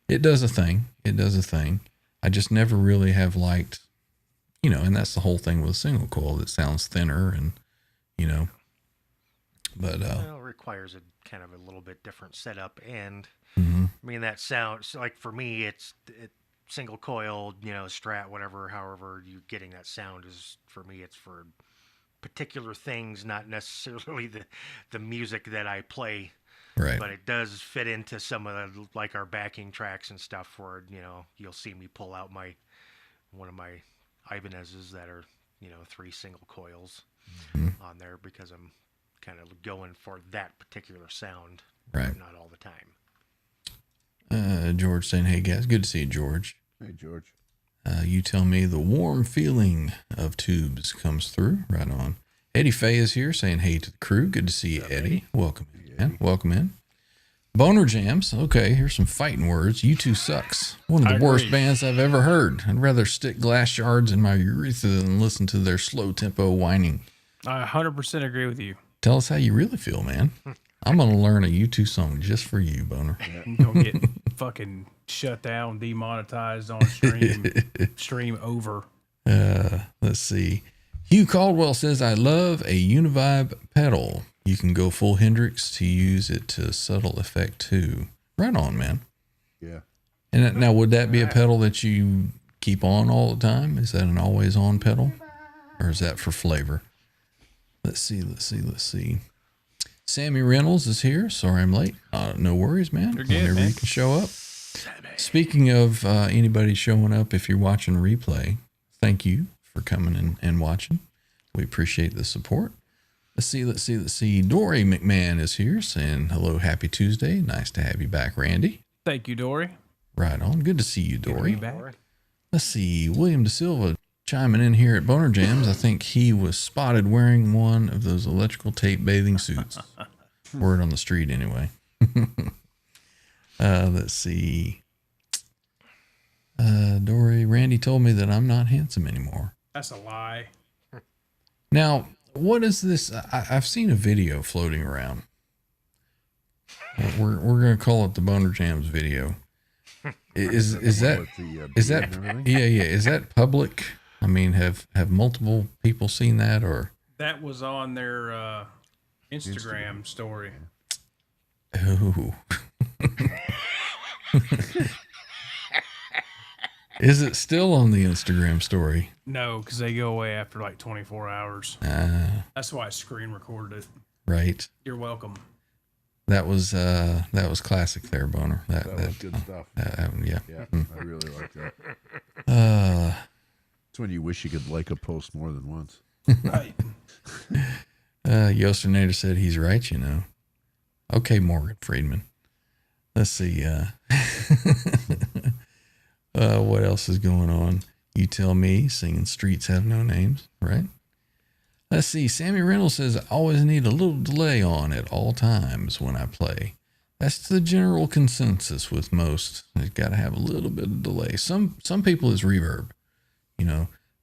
it does a thing. It does a thing. I just never really have liked, and that's the whole thing with single coil. It sounds thinner, and but Well, it requires a kind of a little bit different setup, and mm-hmm. I mean that sounds like for me, it's single coil, Strat, whatever. However, you're getting that sound is for me. It's for particular things, not necessarily the music that I play. Right. But it does fit into some of the, like our backing tracks and stuff where, you'll see me pull out one of my Ibanez's that are, 3 single coils on there because I'm kind of going for that particular sound. Right. But not all the time. George saying, hey guys, good to see you, George. Hey, George. You tell me the warm feeling of tubes comes through. Right on. Eddie Fay is here saying hey to the crew. Good to see you, Eddie. Welcome in, man. Welcome in. Boner Jams. Okay, here's some fighting words. U2 sucks. One of the worst bands I've ever heard. I'd rather stick glass shards in my urethra than listen to their slow tempo whining. I 100% agree with you. Tell us how you really feel, man. I'm going to learn a U2 song just for you, Boner. You're going to get fucking shut down, demonetized on stream over. Let's see. Hugh Caldwell says, I love a Univibe pedal. You can go full Hendrix to use it to subtle effect too. Right on, man. Yeah. And now, would that be a pedal that you keep on all the time? Is that an always on pedal? Or is that for flavor? Let's see. Sammy Reynolds is here. Sorry I'm late. No worries, man. You're good, Whenever man. you can show up. Speaking of anybody showing up, if you're watching replay, thank you for coming and watching. We appreciate the support. Let's see. Dory McMahon is here saying hello, happy Tuesday. Nice to have you back, Randy. Thank you, Dory. Right on. Good to see you, Dory. Good to be back. Let's see. William Da Silva chiming in here at Boner Jams. I think he was spotted wearing one of those electrical tape bathing suits. Word on the street, anyway. Let's see. Dory, Randy told me that I'm not handsome anymore. That's a lie. Now, what is this? I've seen a video floating around. We're going to call it the Boner Jams video. Is that Is that public? I mean, have multiple people seen that, or That was on their Instagram story. oh? Is it still on the Instagram story? No, because they go away after like 24 hours. That's why I screen recorded it. Right. You're welcome. That was classic there, Boner. That was good stuff. Yeah. Yeah, I really like that. It's when you wish you could like a post more than once. Right. Yosternator said he's right, Okay, Morgan Friedman. Let's see. What else is going on? You tell me. Singing Streets Have No Names, right? Let's see. Sammy Reynolds says, I always need a little delay on at all times when I play. That's the general consensus with most. You've got to have a little bit of delay. Some people is reverb,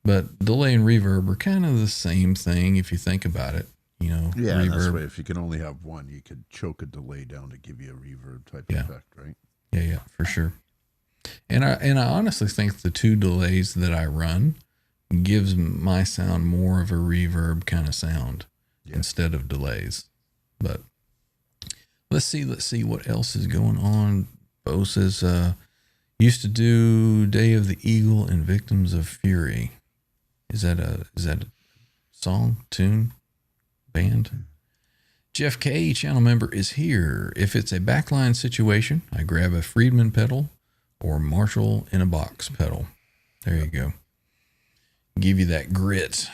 but delay and reverb are kind of the same thing if you think about it. Yeah, reverb. that's right. If you can only have one, you could choke a delay down to give you a reverb type effect, right? Yeah, for sure. And I honestly think the two delays that I run gives my sound more of a reverb kind of sound instead of delays. But Let's see what else is going on. Bo says, used to do Day of the Eagle and Victims of Fury. Is that a song, tune, band? Jeff K, channel member, is here. If it's a backline situation, I grab a Friedman pedal or Marshall in a box pedal. There you go. Give you that grit.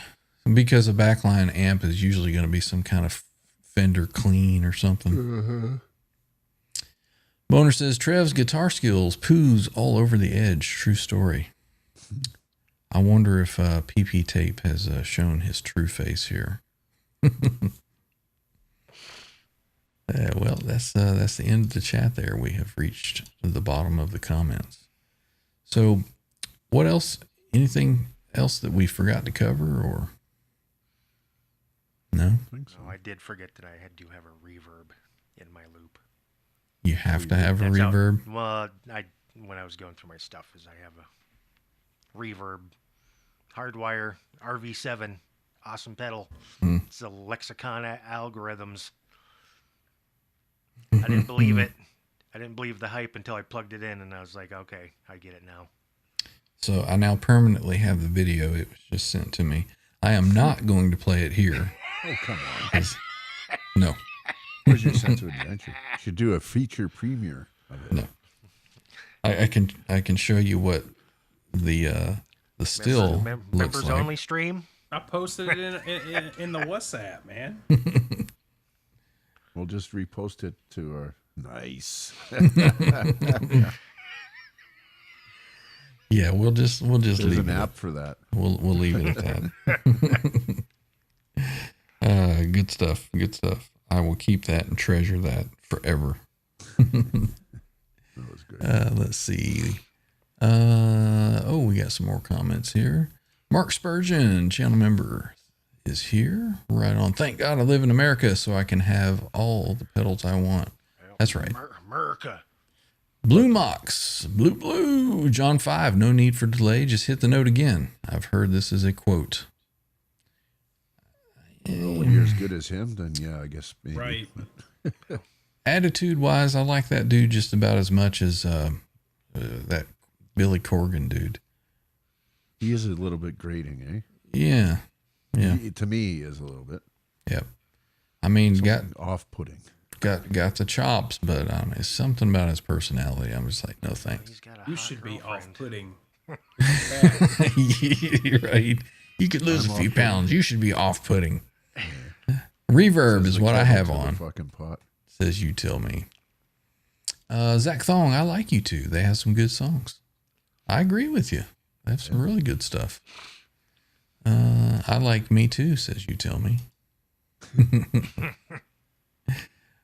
Because a backline amp is usually going to be some kind of Fender clean or something. Boner says, Trev's guitar skills poos all over the edge. True story. I wonder if PP Tape has shown his true face here. Well, that's the end of the chat there. We have reached the bottom of the comments. So what else? Anything else that we forgot to cover or? No? I think so. Oh, I did forget that I do have a reverb in my loop. You have to have a That's how- reverb? well, when I was going through my stuff, I have a reverb, hardwire, RV7, awesome pedal. It's a lexicon algorithms. I didn't believe it. I didn't believe the hype until I plugged it in, and I was like, okay, I get it now. So I now permanently have the video. It was just sent to me. I am not going to play it here. Oh, come on. No. Where's your sense of adventure? You should do a feature premiere of it. No. I can show you what the still looks Members like. only stream. I posted it in the WhatsApp, man. We'll just repost it to our nice. Yeah, we'll just There's leave an it. app for that. We'll leave it at that. Good stuff. Good stuff. I will keep that and treasure that forever. That was great. Let's see. We got some more comments here. Mark Spurgeon, channel member, is here. Right on. Thank God I live in America so I can have all the pedals I want. That's right. America. Blue Mox, blue, John 5, no need for delay, just hit the note again. I've heard this is a quote. Well, when you're as good as him, then yeah, I guess maybe. Right. Attitude-wise, I like that dude just about as much as that Billy Corgan dude. He is a little bit grating, eh? Yeah. To me, he is a little bit. Yep. I mean, Something off-putting. got the chops, but it's something about his personality. I'm just like, no thanks. He's got a You hot should be girlfriend. off-putting. You're right. You could lose a few pounds. You should be off-putting. Reverb is what I have on. Fucking pot. Says you tell me. Zach Thong, I like you two. They have some good songs. I agree with you. They have some really good stuff. I like Me Too, says you tell me.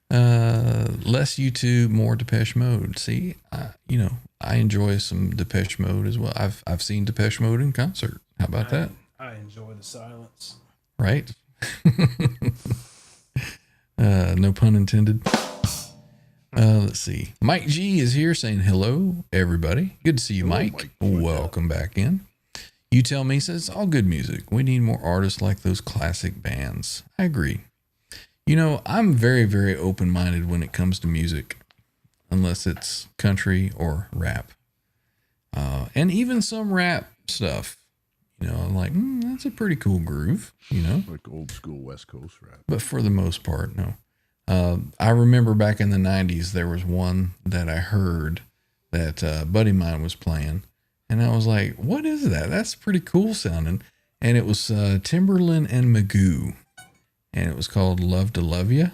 Less YouTube, more Depeche Mode. See, I enjoy some Depeche Mode as well. I've seen Depeche Mode in concert. How about that? I enjoy the silence. Right? No pun intended. Let's see. Mike G is here saying hello, everybody. Good to see you, Mike. Welcome back in. You Tell Me says, all good music. We need more artists like those classic bands. I agree. I'm very, very open-minded when it comes to music, unless it's country or rap. And even some rap stuff. I'm like, that's a pretty cool groove, Like old school West Coast rap. But for the most part, no. I remember back in the 90s, there was one that I heard that a buddy of mine was playing. And I was like, what is that? That's pretty cool sounding. And it was Timberland and Magoo. And it was called Love to Love Ya.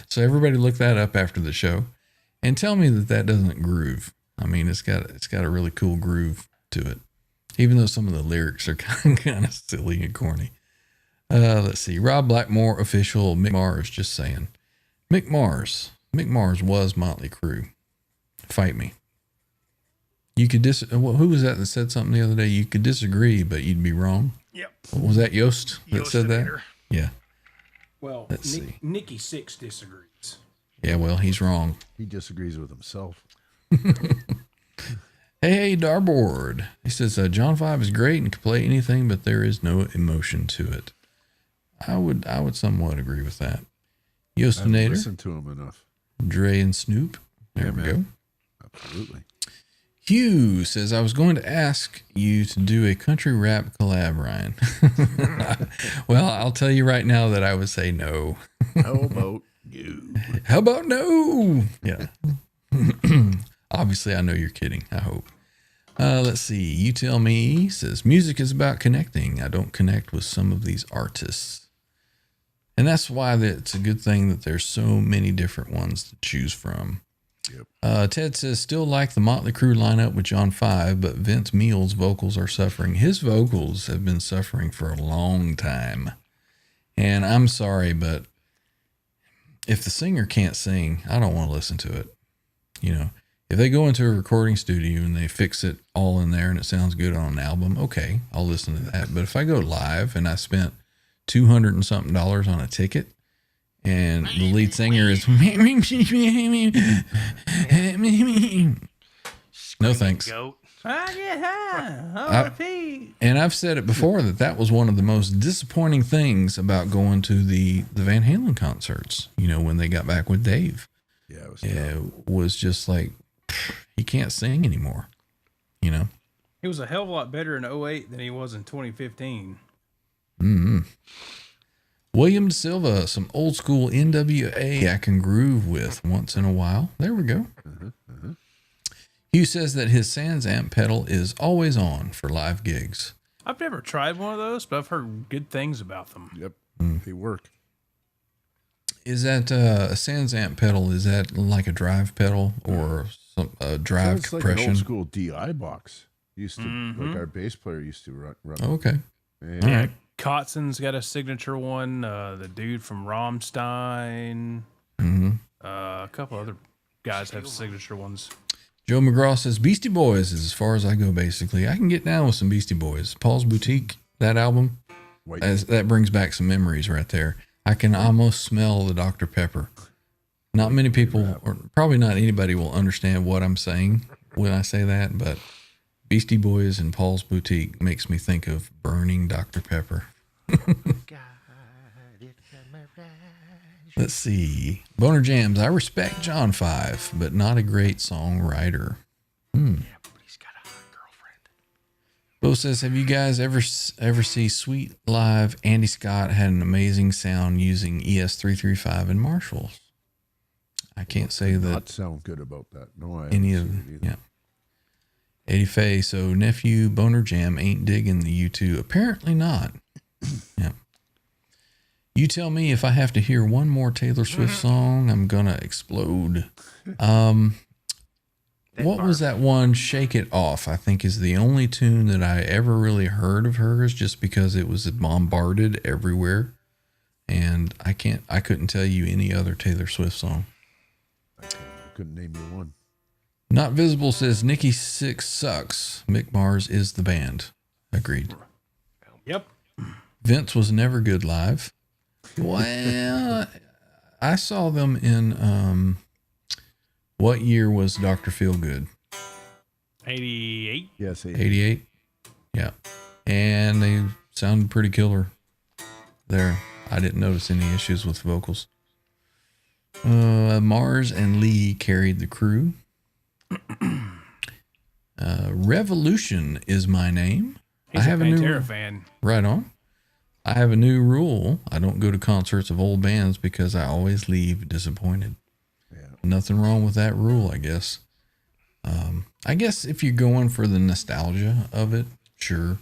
So everybody look that up after the show. And tell me that doesn't groove. I mean, it's got a really cool groove to it. Even though some of the lyrics are kind of silly and corny. Let's see. Rob Blackmore, official. Mick Mars, just saying. Mick Mars was Motley Crue. Fight me. You could who was that said something the other day? You could disagree, but you'd be wrong. Yep. Was that Yost that said that? Yostameter. Yeah. Well, Let's see. Nikki Sixx disagrees. Yeah, well, he's wrong. He disagrees with himself. Hey, Darboard. He says, John 5 is great and can play anything, but there is no emotion to it. I would somewhat agree with that. I haven't Yostinator, listened to him enough. Dre and Snoop. There Yeah, we man. go. Absolutely. Hugh says, I was going to ask you to do a country rap collab, Ryan. Well, I'll tell you right now that I would say no. How about you? How about no? Yeah. Obviously, I know you're kidding. I hope. Let's see. You Tell Me says, music is about connecting. I don't connect with some of these artists. And that's why it's a good thing that there's so many different ones to choose from. Yep. Ted says, still like the Motley Crue lineup with John 5, but Vince Neil's vocals are suffering. His vocals have been suffering for a long time. And I'm sorry, but if the singer can't sing, I don't want to listen to it. You know, if they go into a recording studio and they fix it all in there and it sounds good on an album, okay, I'll listen to that. But if I go live and I spent $200 and something on a ticket, and the lead singer is no thanks. Goat. I get high on the feet. And I've said it before that was one of the most disappointing things about going to the Van Halen concerts. You know, when they got back with Dave, Yeah, it was it was just like he can't sing anymore. You know. He was a hell of a lot better in 08 than he was in 2015. William De Silva, some old school NWA I can groove with once in a while. There we go. Hugh says that his Sans amp pedal is always on for live gigs. I've never tried one of those, but I've heard good things about them. Yep. They work. Is that a Sans amp pedal? Is that like a drive pedal or a drive It's like compression? an old school DI box. Used to like our bass player used to run. Okay. Yeah. All right. Kotzen's got a signature one. The dude from Rammstein. A couple other guys have signature ones. Joe McGraw says Beastie Boys is as far as I go, basically. I can get down with some Beastie Boys. Paul's Boutique, that album, White. that brings back some memories right there. I can almost smell the Dr. Pepper. Not many people, or probably not anybody, will understand what I'm saying when I say that, but Beastie Boys and Paul's Boutique makes me think of burning Dr. Pepper. Let's see. Boner Jams. I respect John 5, but not a great songwriter. Yeah, but he's got a hot girlfriend. Bo says, have you guys ever see Sweet Live? Andy Scott had an amazing sound using ES335 and Marshalls. I can't say that Not sound good about that. No, I any haven't of seen it either. yeah. Eddie Faye, so nephew Boner Jam ain't digging the U2. Apparently not. Yeah. You tell me if I have to hear one more Taylor Swift song, I'm gonna explode. What was that one? Shake It Off, I think, is the only tune that I ever really heard of hers, just because it was bombarded everywhere. And I couldn't tell you any other Taylor Swift song. I couldn't name you one. Not Visible says Nikki Sixx sucks. Mick Mars is the band. Agreed. Yep. Vince was never good live. Well, I saw them in what year was Dr. Feelgood? 88. Yes, 88. Yeah. And they sounded pretty killer there. I didn't notice any issues with vocals. Mars and Lee carried the crew. Revolution is my name. He's a a new Pantera fan. Right on. I have a new rule. I don't go to concerts of old bands because I always leave disappointed. Yeah. Nothing wrong with that rule, I guess. I guess if you're going for the nostalgia of it, sure.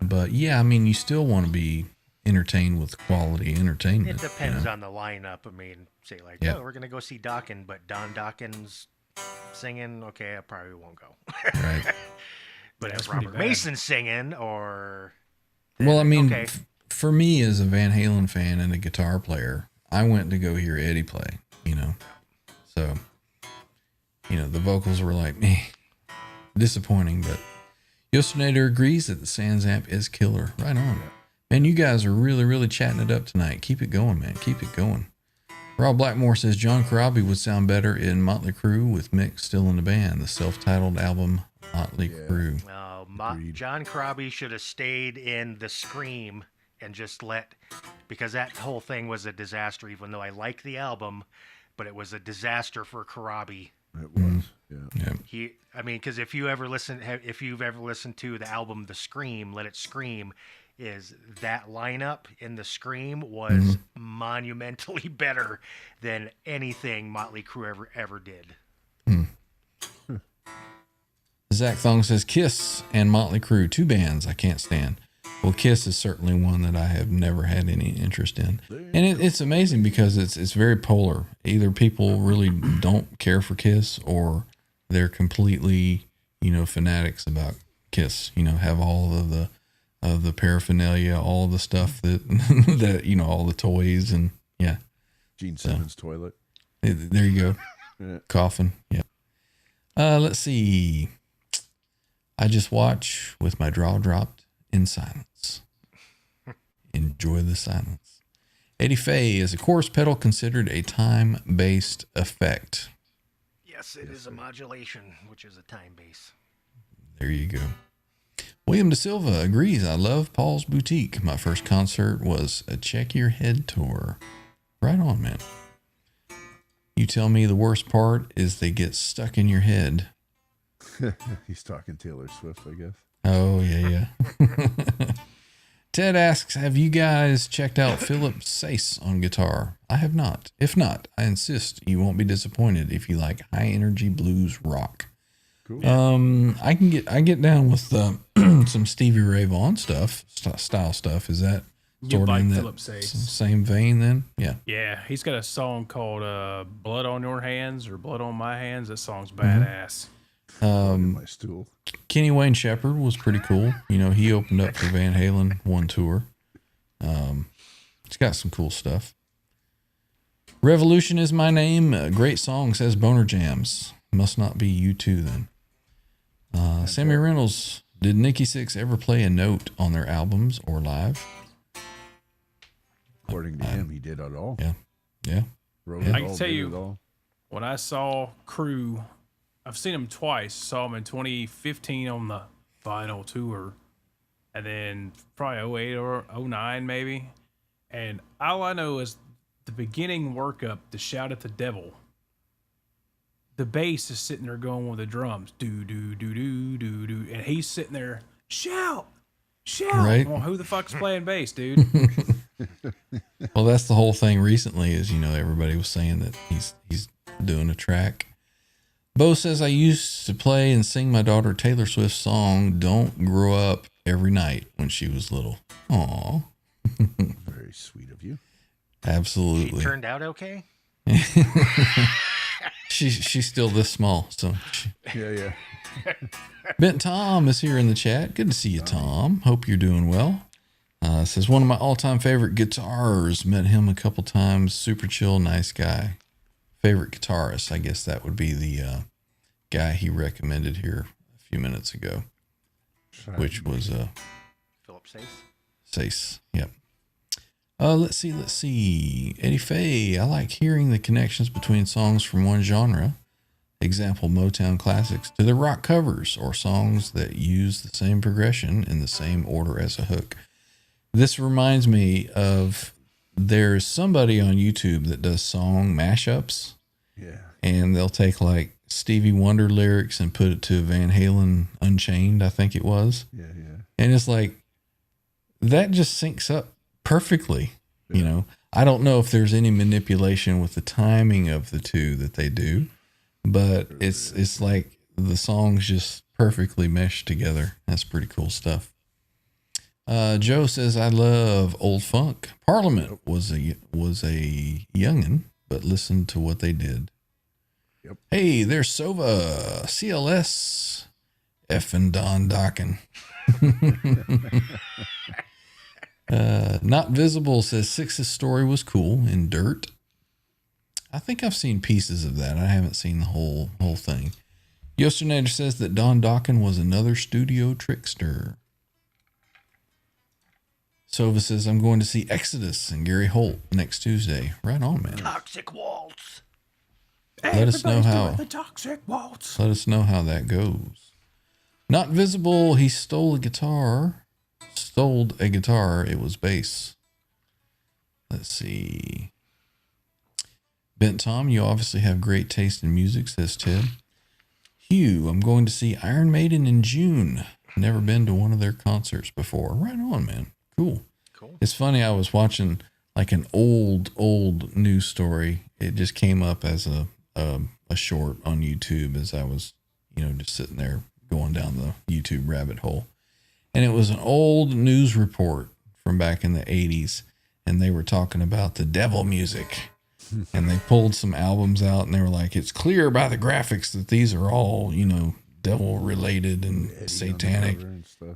But yeah, I mean, you still want to be entertained with quality entertainment. It depends you know? on the lineup. I mean, say like, Yeah. oh, we're gonna go see Dawkins, but Don Dawkins singing. Okay, I probably won't go. Right. But That's if pretty Robert bad. Mason singing, or Well, I mean, okay. for me as a Van Halen fan and a guitar player, I went to go hear Eddie play, you know. So, you know, the vocals were like, meh, disappointing, but Yostinator agrees that the Sans amp is killer. Right on. Man, you guys are really, really chatting it up tonight. Keep it going, man. Keep it going. Rob Blackmore says John Corabi would sound better in Motley Crue with Mick still in the band. The self-titled album, Motley Crue. Agreed. John Corabi should have stayed in the Scream and just because that whole thing was a disaster, even though I like the album, but it was a disaster for Karabi. It was. Yeah. Because if you've ever listened to the album The Scream, Let It Scream, is that lineup in The Scream was monumentally better than anything Motley Crue ever did. Zach Thong says Kiss and Motley Crue, 2 bands I can't stand. Well, Kiss is certainly one that I have never had any interest in. And it's amazing because it's very polar. Either people really don't care for Kiss or they're completely, fanatics about Kiss, have all of the paraphernalia, all the stuff that, all the toys and yeah. Gene Simmons' toilet. There you go. Yeah. Coffin. Yeah. Let's see. I just watch with my jaw dropped in silence. Enjoy the silence. Eddie Faye, is a chorus pedal considered a time-based effect? Yes, it is a modulation, which is a time base. There you go. William De Silva agrees. I love Paul's Boutique. My first concert was a Check Your Head tour. Right on, man. You tell me the worst part is they get stuck in your head. He's talking Taylor Swift, I guess. Oh, yeah. Ted asks, have you guys checked out Philip Sace on guitar? I have not. If not, I insist you won't be disappointed if you like high energy blues rock. Cool. I get down with some Stevie Ray Vaughan style stuff. Is that You sort of like in that Philip Sace. same vein then? Yeah. Yeah, he's got a song called Blood on Your Hands or Blood on My Hands. That song's badass. My stool. Kenny Wayne Shepherd was pretty cool. He opened up for Van Halen one tour. It's got some cool stuff. Revolution is my name. A great song, says Boner Jams. Must not be you two then. Sammy Reynolds, did Nikki Sixx ever play a note on their albums or live? According to him, he did it all. Yeah. Wrote Yeah. it I can all, tell did you- it all. When I saw Crew, I've seen them twice. Saw them in 2015 on the vinyl tour, and then probably 08 or 09 maybe. And all I know is the beginning workup, the Shout at the Devil. The bass is sitting there going with the drums, do do do do do do, and he's sitting there, shout. Right. Well, who the fuck's playing bass, dude? Well, that's the whole thing recently is, everybody was saying that he's doing a track. Bo says, I used to play and sing my daughter Taylor Swift's song, Don't Grow Up, every night when she was little. Aw. Very sweet of you. Absolutely. She turned out okay? She's still this small. So Yeah. Bent Tom is here in the chat. Good to see you, Tom. Hope you're doing well. Says one of my all-time favorite guitars. Met him a couple times. Super chill, nice guy. Favorite guitarist. I guess that would be the guy he recommended here a few minutes ago, which was Philip Sace. Sace. Yep. Let's see. Eddie Faye. I like hearing the connections between songs from one genre, example Motown classics, to the rock covers or songs that use the same progression in the same order as a hook. This reminds me of there's somebody on YouTube that does song mashups. Yeah. And they'll take like Stevie Wonder lyrics and put it to Van Halen Unchained, I think it was. Yeah. And it's like, that just syncs up perfectly. I don't know if there's any manipulation with the timing of the two that they do, but it's like the songs just perfectly mesh together. That's pretty cool stuff. Joe says, I love old funk. Parliament was a youngin', but listen to what they did. Yep. Hey, there's Sova, CLS, F and Don Dockin. Not Visible says Six's story was cool in Dirt. I think I've seen pieces of that. I haven't seen the whole thing. Yosternator says that Don Dockin was another studio trickster. Sova says, I'm going to see Exodus and Gary Holt next Tuesday. Right on, man. Toxic Waltz. Let us know how. The Toxic Waltz. Let us know how that goes. Not Visible. He stole a guitar. sold a guitar, it was bass. Let's see. Bent Tom, you obviously have great taste in music, says Ted. Hugh, I'm going to see Iron Maiden in June. Never been to one of their concerts before. Right on, man. Cool. It's funny, I was watching like an old news story. It just came up as a short on YouTube as I was, just sitting there going down the YouTube rabbit hole. And it was an old news report from back in the 80s. And they were talking about the devil music. And they pulled some albums out and they were like, it's clear by the graphics that these are all, devil related and satanic.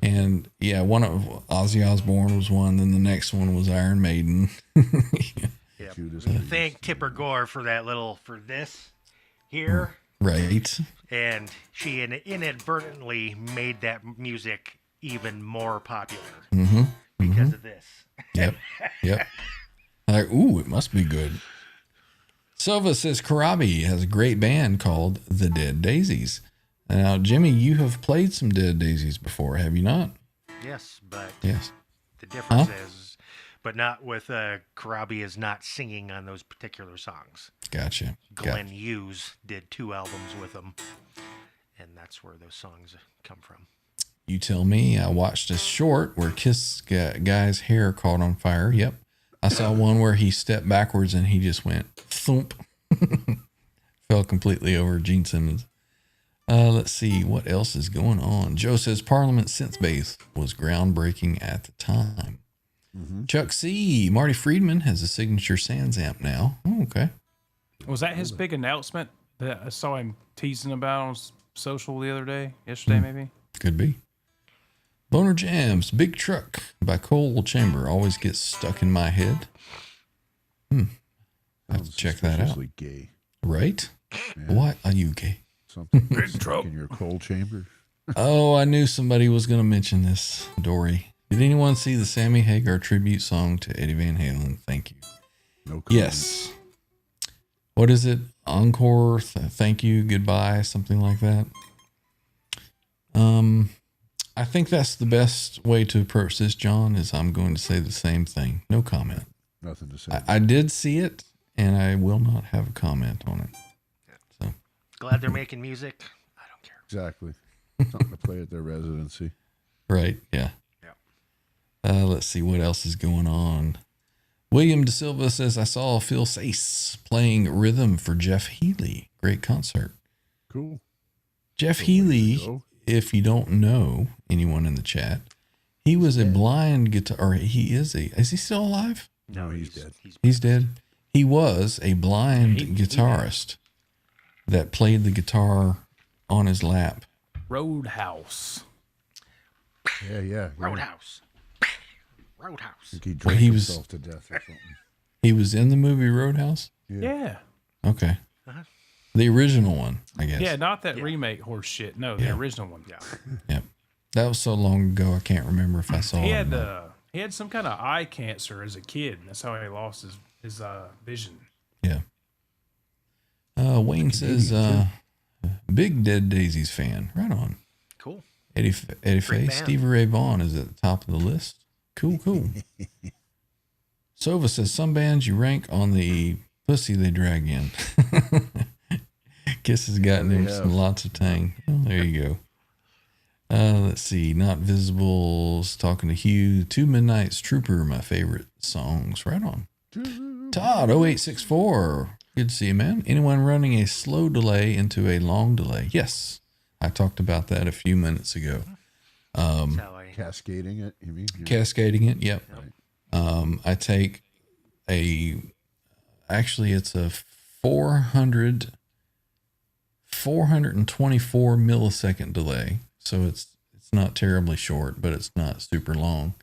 And yeah, one of Ozzy Osbourne was one. Then the next one was Iron Maiden. Yep. Thank Tipper Gore for this here. Right. And she inadvertently made that music even more popular because of this. Yep. Like, ooh, it must be good. Silva says Karabi has a great band called The Dead Daisies. Now, Jimmy, you have played some Dead Daisies before, have you not? Yes, but yes. The difference is, but not with Karabi is not singing on those particular songs. Gotcha. Glenn Hughes did 2 albums with them, and that's where those songs come from. You tell me. I watched a short where Kiss guy's hair caught on fire. Yep. I saw one where he stepped backwards and he just went thump. Fell completely over Gene Simmons. Let's see what else is going on. Joe says Parliament synth bass was groundbreaking at the time. Chuck C. Marty Friedman has a signature Sands amp now. Oh, okay. Was that his big announcement that I saw him teasing about on social the other day? Yesterday, maybe? Could be. Boner Jams, Big Truck by Cole Chamber always gets stuck in my head. I have to check that out. Gay. Right? Yeah. Why are you gay? Something stuck in your coal chamber. Oh, I knew somebody was going to mention this, Dory. Did anyone see the Sammy Hagar tribute song to Eddie Van Halen? Thank you. No comment. Yes. What is it? Encore, thank you, goodbye, something like that. I think that's the best way to approach this, John, is I'm going to say the same thing. No comment. Nothing to say. I did see it, and I will not have a comment on it. So Glad they're making music. I don't care. Exactly. Something to play at their residency. Right, yeah. Yeah. Let's see what else is going on. William De Silva says, I saw Phil Sace playing rhythm for Jeff Healey. Great concert. Cool. Jeff Healey, if you don't know anyone in the chat, he was a blind guitar, or is he still alive? No, he's dead. He's dead. He was a blind guitarist that played the guitar on his lap. Roadhouse. Yeah. Roadhouse. I think he drank himself to death or something. He was in the movie Roadhouse? Yeah. Okay. The original one, I guess. Yeah, not that remake horse shit. No, the original one. Yeah. Yep. That was so long ago, I can't remember if I saw He it. had he had some kind of eye cancer as a kid. That's how he lost his vision. Yeah. Wayne says, big Dead Daisies fan. Right on. Cool. Eddie Faye. Stevie Ray Vaughan is at the top of the list. Cool. Sova says, some bands you rank on the pussy they drag in. Kiss has gotten him some lots of tang. Oh, there you go. Let's see. Not Visibles, talking to Hugh. 2 Midnights Trooper, my favorite songs. Right on. Todd 0864. Good to see you, man. Anyone running a slow delay into a long delay? Yes. I talked about that a few minutes ago. Cascading it, you mean? Cascading it, yep. I take it's a 424 millisecond delay. So it's not terribly short, but it's not super long.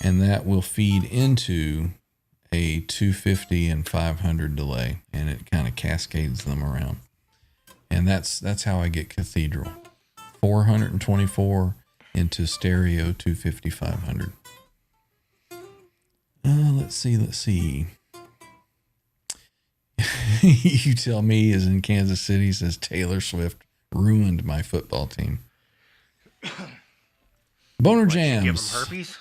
And that will feed into a 250 and 500 delay, and it kind of cascades them around. And that's how I get Cathedral. 424 into stereo 250, 500. Let's see. You tell me is in Kansas City, says Taylor Swift ruined my football team. Boner What, you give him Jams. herpes?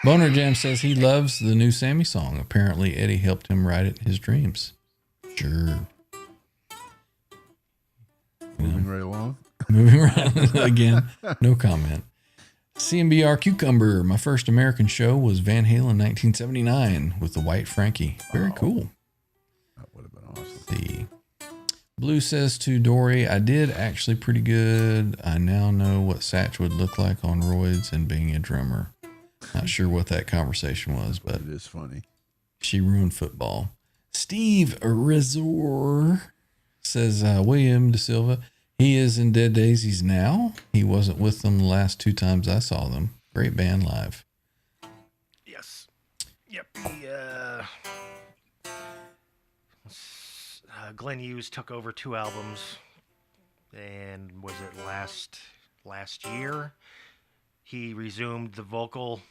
Boner Jam says he loves the new Sammy song. Apparently, Eddie helped him write it in his dreams. Sure. Moving right along. Moving around again. No comment. CMBR Cucumber. My first American show was Van Halen 1979 with the White Frankie. Very cool. That would have been awesome. The Blue says to Dory, I did actually pretty good. I now know what Satch would look like on roids and being a drummer. Not sure what that conversation was, but It is funny. she ruined football. Steve Resor says William De Silva, he is in Dead Daisies now. He wasn't with them the last 2 times I saw them. Great band live. Yes. Yep. Glenn Hughes took over 2 albums, and was it last year? He resumed the vocal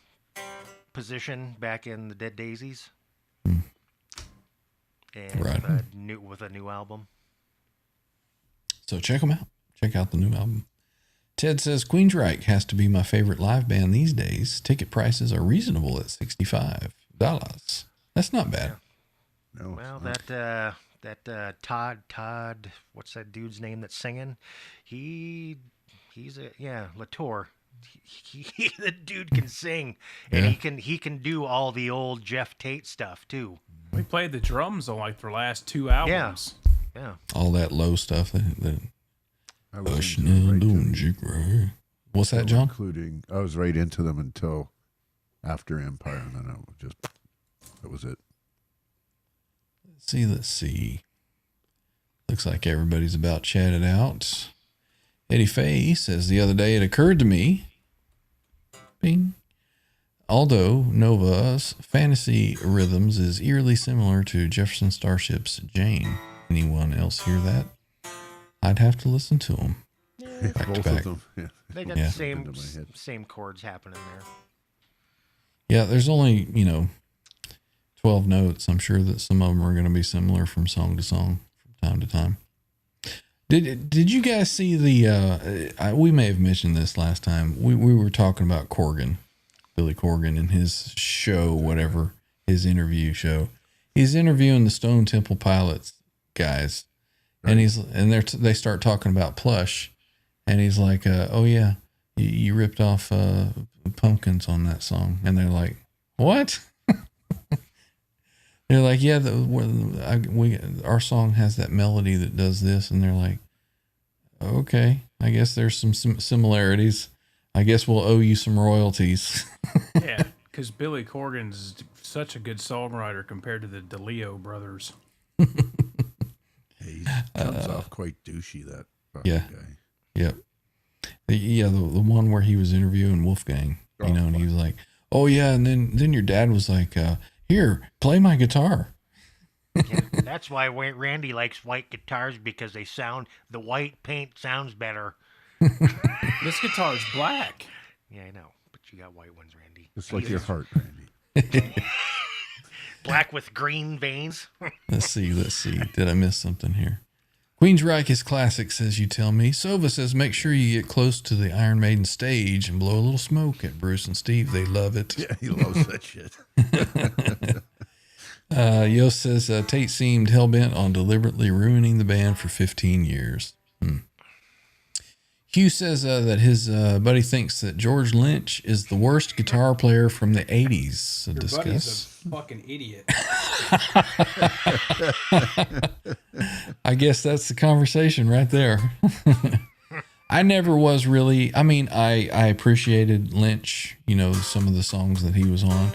position back in the Dead Daisies, and Right. with a new album. So check them out. Check out the new album. Ted says Queensryche has to be my favorite live band these days. Ticket prices are reasonable at $65. That's not bad. No. Well, it's not. that Todd, what's that dude's name that's singing? He's Latour. The dude can sing, and Yeah. he can do all the old Jeff Tate stuff too. We played the drums on like their last 2 albums. Yeah. All that low stuff. I was into them right to- What's that, John? Including, I was right into them until after Empire, and then that was it. Let's see. Looks like everybody's about chatted out. Eddie Fay says the other day it occurred to me, bing, although Nova's Fantasy Rhythms is eerily similar to Jefferson Starship's Jane. Anyone else hear that? I'd have to listen to them. Back to Both back. of them. Yeah. They got Yeah. the Into my head. same chords happening there. Yeah, there's only, 12 notes. I'm sure that some of them are going to be similar from song to song, from time to time. Did you guys see we may have mentioned this last time. We were talking about Corgan, Billy Corgan, and his show, whatever, his interview show. He's interviewing the Stone Temple Pilots guys, and they start talking about Plush, and he's like, "Oh yeah, you ripped off Pumpkins on that song," and they're like, "What?" They're like, "Yeah, our song has that melody that does this," and they're like, "Okay, I guess there's some similarities. I guess we'll owe you some royalties." Yeah, because Billy Corgan's such a good songwriter compared to the DeLeo brothers. He comes off quite douchey, that fucking Yeah. guy. Yep. The one where he was interviewing Wolfgang, and he was like, "Oh yeah," and then your dad was like, "Here, play my guitar." Yeah, that's why Randy likes white guitars, because the white paint sounds better. This guitar's black. Yeah, I know, but you got white ones, Randy. Just like your heart, Randy. Black with green veins. Let's see. Did I miss something here? Queensryche is classic, says you tell me. Sova says, make sure you get close to the Iron Maiden stage and blow a little smoke at Bruce and Steve. They love it. Yeah, he loves that shit. Yo says, Tate seemed hell-bent on deliberately ruining the band for 15 years. Hugh says that his buddy thinks that George Lynch is the worst guitar player from the 80s. So Your discuss. buddy's a fucking idiot. I guess that's the conversation right there. I never was really, I appreciated Lynch, some of the songs that he was on.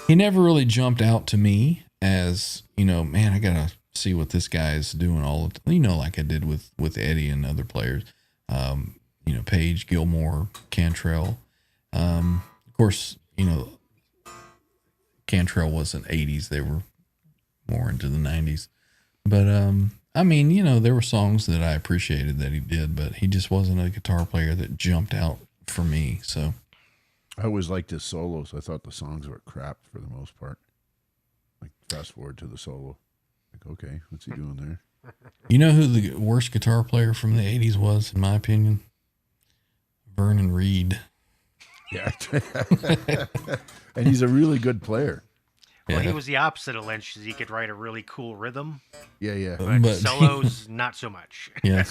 He never really jumped out to me as, man, I gotta see what this guy is doing all the time, like I did with Eddie and other players. Page, Gilmore, Cantrell. Of course, Cantrell wasn't 80s. They were more into the 90s. But, there were songs that I appreciated that he did, but he just wasn't a guitar player that jumped out for me. So I always liked his solos. I thought the songs were crap for the most part. Like, fast forward to the solo. Like, okay, what's he doing there? you know who the worst guitar player from the 80s was, in my opinion? Vernon Reed. Yeah. And he's a really good player. Well, Yeah. he was the opposite of Lynch, 'cause he could write a really cool rhythm, Yeah. but solos not so much. Yeah.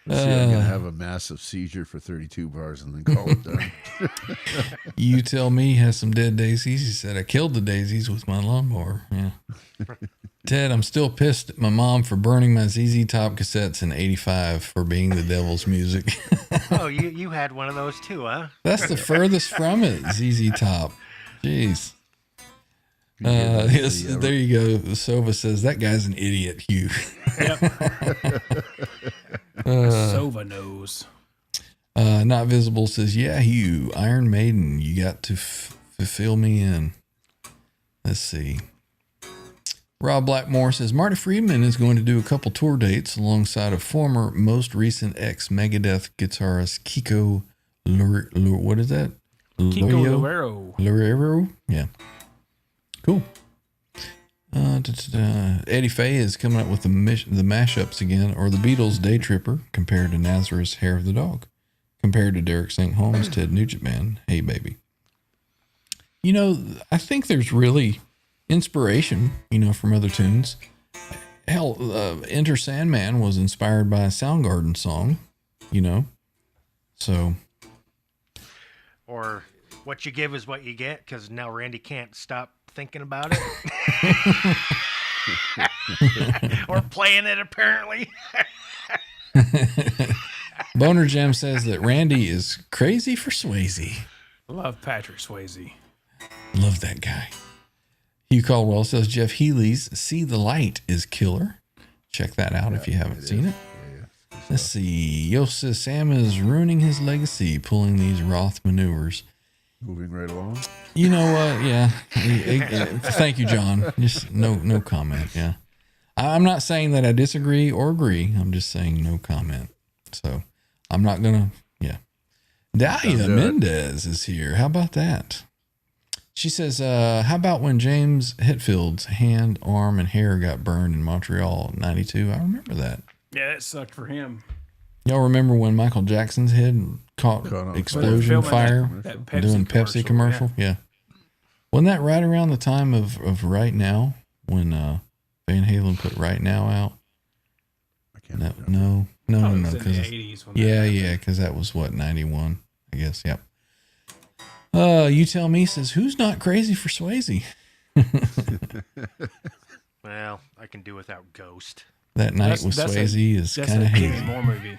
Let's see, I'm going to have a massive seizure for 32 bars and then call it done. You Tell Me has some dead daisies. He said, I killed the daisies with my lawnmower. Yeah. Ted, I'm still pissed at my mom for burning my ZZ Top cassettes in 85 for being the devil's music. Oh, you had one of those too, huh? That's the furthest from it, ZZ Top. Jeez. Yes, there you go. Sova says, that guy's an idiot, Hugh. Sova knows. Not Visible says, yeah, Hugh, Iron Maiden, you got to fill me in. Let's see. Rob Blackmore says, Marty Friedman is going to do a couple tour dates alongside a former, most recent ex-Megadeth guitarist, Kiko what is that? Kiko Loureiro. Loureiro? Yeah. Cool. Eddie Fay is coming up with the mashups again, or the Beatles' Day Tripper compared to Nazareth's Hair of the Dog, compared to Derek St. Holmes' Ted Nugent Band, Hey Baby. You know, I think there's really inspiration, from other tunes. Hell, Enter Sandman was inspired by a Soundgarden song, so. Or what you give is what you get, because now Randy can't stop thinking about it. Or playing it, apparently. Boner Jam says that Randy is crazy for Swayze. Love Patrick Swayze. Love that guy. Hugh Caldwell says Jeff Healy's See the Light is killer. Check that out if you haven't seen it. Let's see. Yo says Sam is ruining his legacy pulling these Roth maneuvers. Moving right along. You know what? Yeah. Thank you, John. Just no comment. Yeah. I'm not saying that I disagree or agree. I'm just saying no comment. So I'm not going to. Yeah. Dahlia Mendez is here. How about that? She says, how about when James Hetfield's hand, arm, and hair got burned in Montreal in 92? I remember that. Yeah, that sucked for him. Y'all remember when Michael Jackson's head caught explosion fire that doing Pepsi commercial? Yeah. Wasn't that right around the time of Right Now when Van Halen put Right Now out? I can't No. It was in the Because 80s. because that was what, 91, I guess. Yep. You Tell Me says, who's not crazy for Swayze? Well, I can do without Ghost. That Night with Swayze is kind of Demi hazy. Moore movie.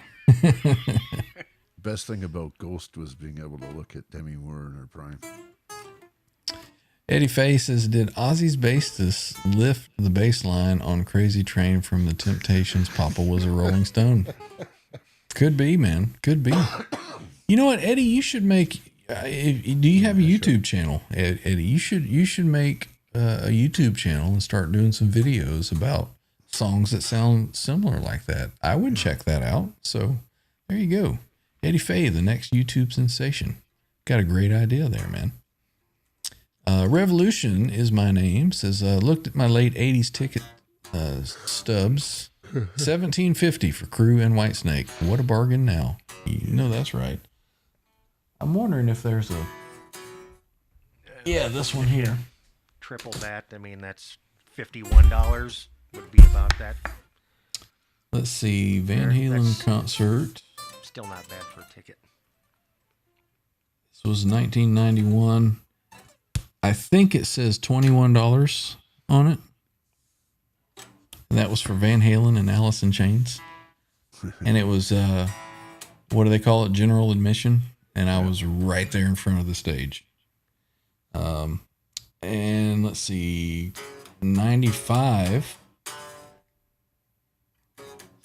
Best thing about Ghost was being able to look at Demi Moore in her prime. Eddie Fay says, did Ozzy's bassist lift the bass line on Crazy Train from the Temptations' Papa Was a Rolling Stone? Could be, man. Could be. You know what, Eddie? You should make... do you have a YouTube channel, Eddie? You should make a YouTube channel and start doing some videos about songs that sound similar like that. I would check that out. So there you go. Eddie Fay, the next YouTube sensation. Got a great idea there, man. Revolution is my name. Says, looked at my late 80s ticket stubs. $17.50 for Crew and Whitesnake. What a bargain now. You know that's right. I'm wondering if there's a... Yeah, this one here. Triple that. I mean, that's $51 would be about that. Let's see. Van Halen concert. Still not bad for a ticket. This was 1991. I think it says $21 on it. And that was for Van Halen and Alice in Chains. And it was, what do they call it? General admission. And I was right there in front of the stage. And let's see, 95,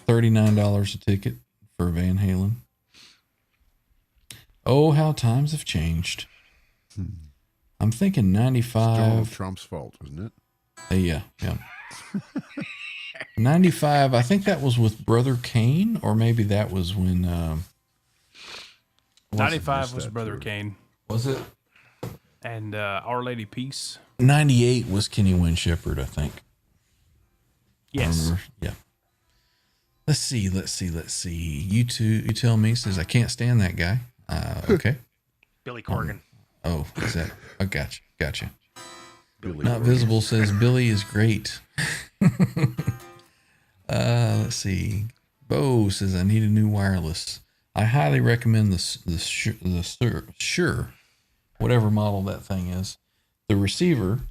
$39 a ticket for Van Halen. Oh, how times have changed. I'm thinking 95. Donald Trump's fault, wasn't it? Yeah. 95, I think that was with Brother Kane, or maybe that was when... 95 was Brother Kane. Was it? And Our Lady Peace. 98 was Kenny Wynn Shepherd, I think. Yes. Yeah. Let's see. You tell me. Says I can't stand that guy. Okay. Billy Corgan. Oh, is that? Oh, gotcha. Billy Not Corgan. visible says Billy is great. Let's see. Bo says I need a new wireless. I highly recommend the Shure, whatever model that thing is. The receiver.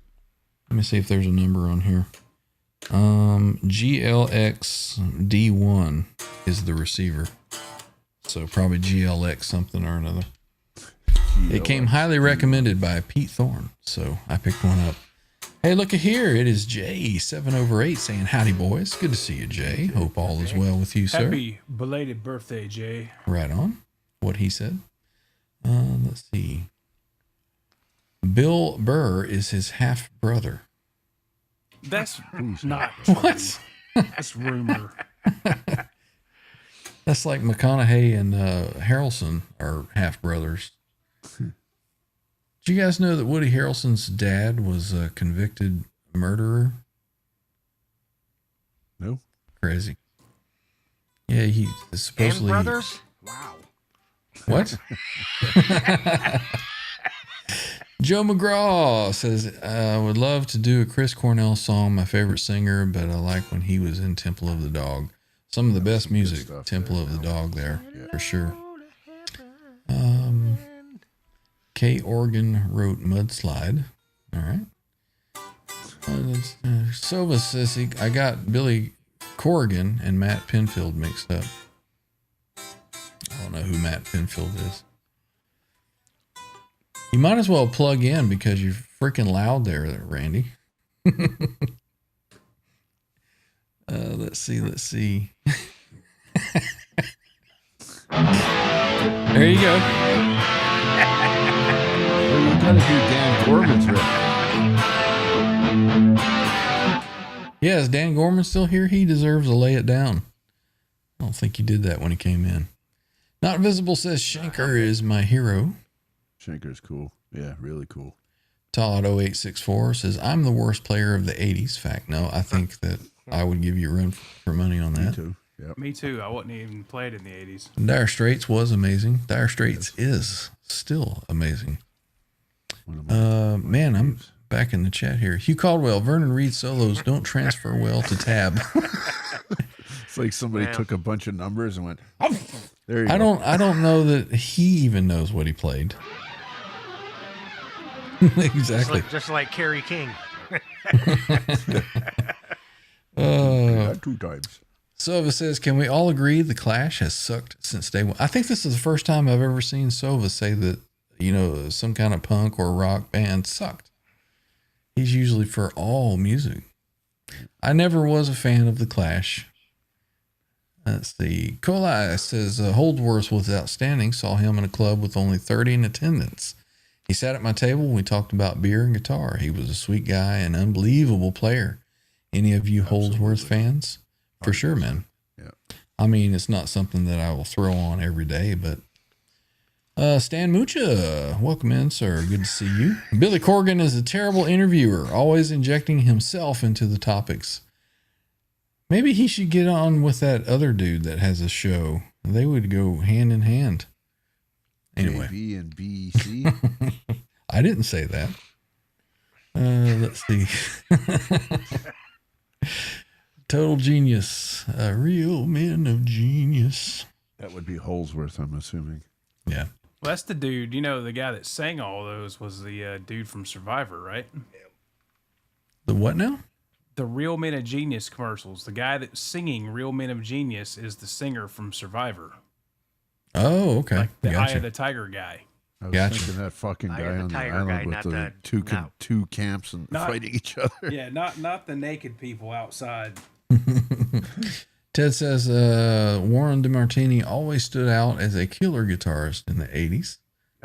Let me see if there's a number on here. GLX D1 is the receiver. So probably GLX something or another. It came highly recommended by Pete Thorne, so I picked one up. Hey, look at here. It is Jay 7/8 saying howdy, boys. Good to see you, Jay. Hope all is well with you, sir. Happy belated birthday, Jay. Right on. What he said. Let's see. Bill Burr is his half brother. That's not true. What? That's rumor. That's like McConaughey and Harrelson are half brothers. Did you guys know that Woody Harrelson's dad was a convicted murderer? No. Crazy. Yeah, he is supposedly. And brothers? Wow. What? Joe McGraw says, I would love to do a Chris Cornell song, my favorite singer, but I like when he was in Temple of the Dog. Some of the best music, stuff Temple there, of the Dog there, for sure. Kay Organ wrote Mudslide. All right. Sova says, I got Billy Corgan and Matt Pinfield mixed up. I don't know who Matt Pinfield is. You might as well plug in because you're freaking loud there, Randy. Let's see. There you go. Well, you gotta do Dan Gorman's rip. Yeah, is Dan Gorman still here? He deserves to lay it down. I don't think he did that when he came in. Not Visible says Shanker is my hero. Shanker's cool. Yeah, really cool. Todd 0864 says I'm the worst player of the 80s. Fact, no, I think that I would give you a run for money on Me that. too. Yep. Me too. I wasn't even played in the 80s. Dire Straits was amazing. Dire Straits is still amazing. One of my Man, I'm back in the chat here. Hugh Caldwell, Vernon Reed solos don't transfer well to tab. It's like somebody Wow. took a bunch of numbers and went, oh, there you go. I don't know that he even knows what he played. Exactly. Just like Kerry King. Had 2 times. Sova says, can we all agree the Clash has sucked since day one? I think this is the first time I've ever seen Sova say that, you know, some kind of punk or rock band sucked. He's usually for all music. I never was a fan of the Clash. Let's see. Colai says, Holdsworth was outstanding. Saw him in a club with only 30 in attendance. He sat at my table and we talked about beer and guitar. He was a sweet guy and unbelievable player. Any of you Holdsworth fans? For sure, man. Yeah. I mean, it's not something that I will throw on every day, but Stan Mucha, welcome in, sir. Good to see you. Billy Corgan is a terrible interviewer, always injecting himself into the topics. Maybe he should get on with that other dude that has a show. They would go hand in hand. Anyway. JB and BC. I didn't say that. Let's see. Total genius. Real men of genius. That would be Holdsworth, I'm assuming. Yeah. Well, that's the dude. You know, the guy that sang all those was the dude from Survivor, right? The what now? The Real Men of Genius commercials. The guy that's singing Real Men of Genius is the singer from Survivor. Oh, okay. Like the Eye Gotcha. of the Tiger guy. I was Gotcha. thinking that fucking Eye guy of the on the Tiger island guy, with not the the- two camps and Not- fighting each other. Yeah, not the naked people outside. Ted says Warren DeMartini always stood out as a killer guitarist in the 80s.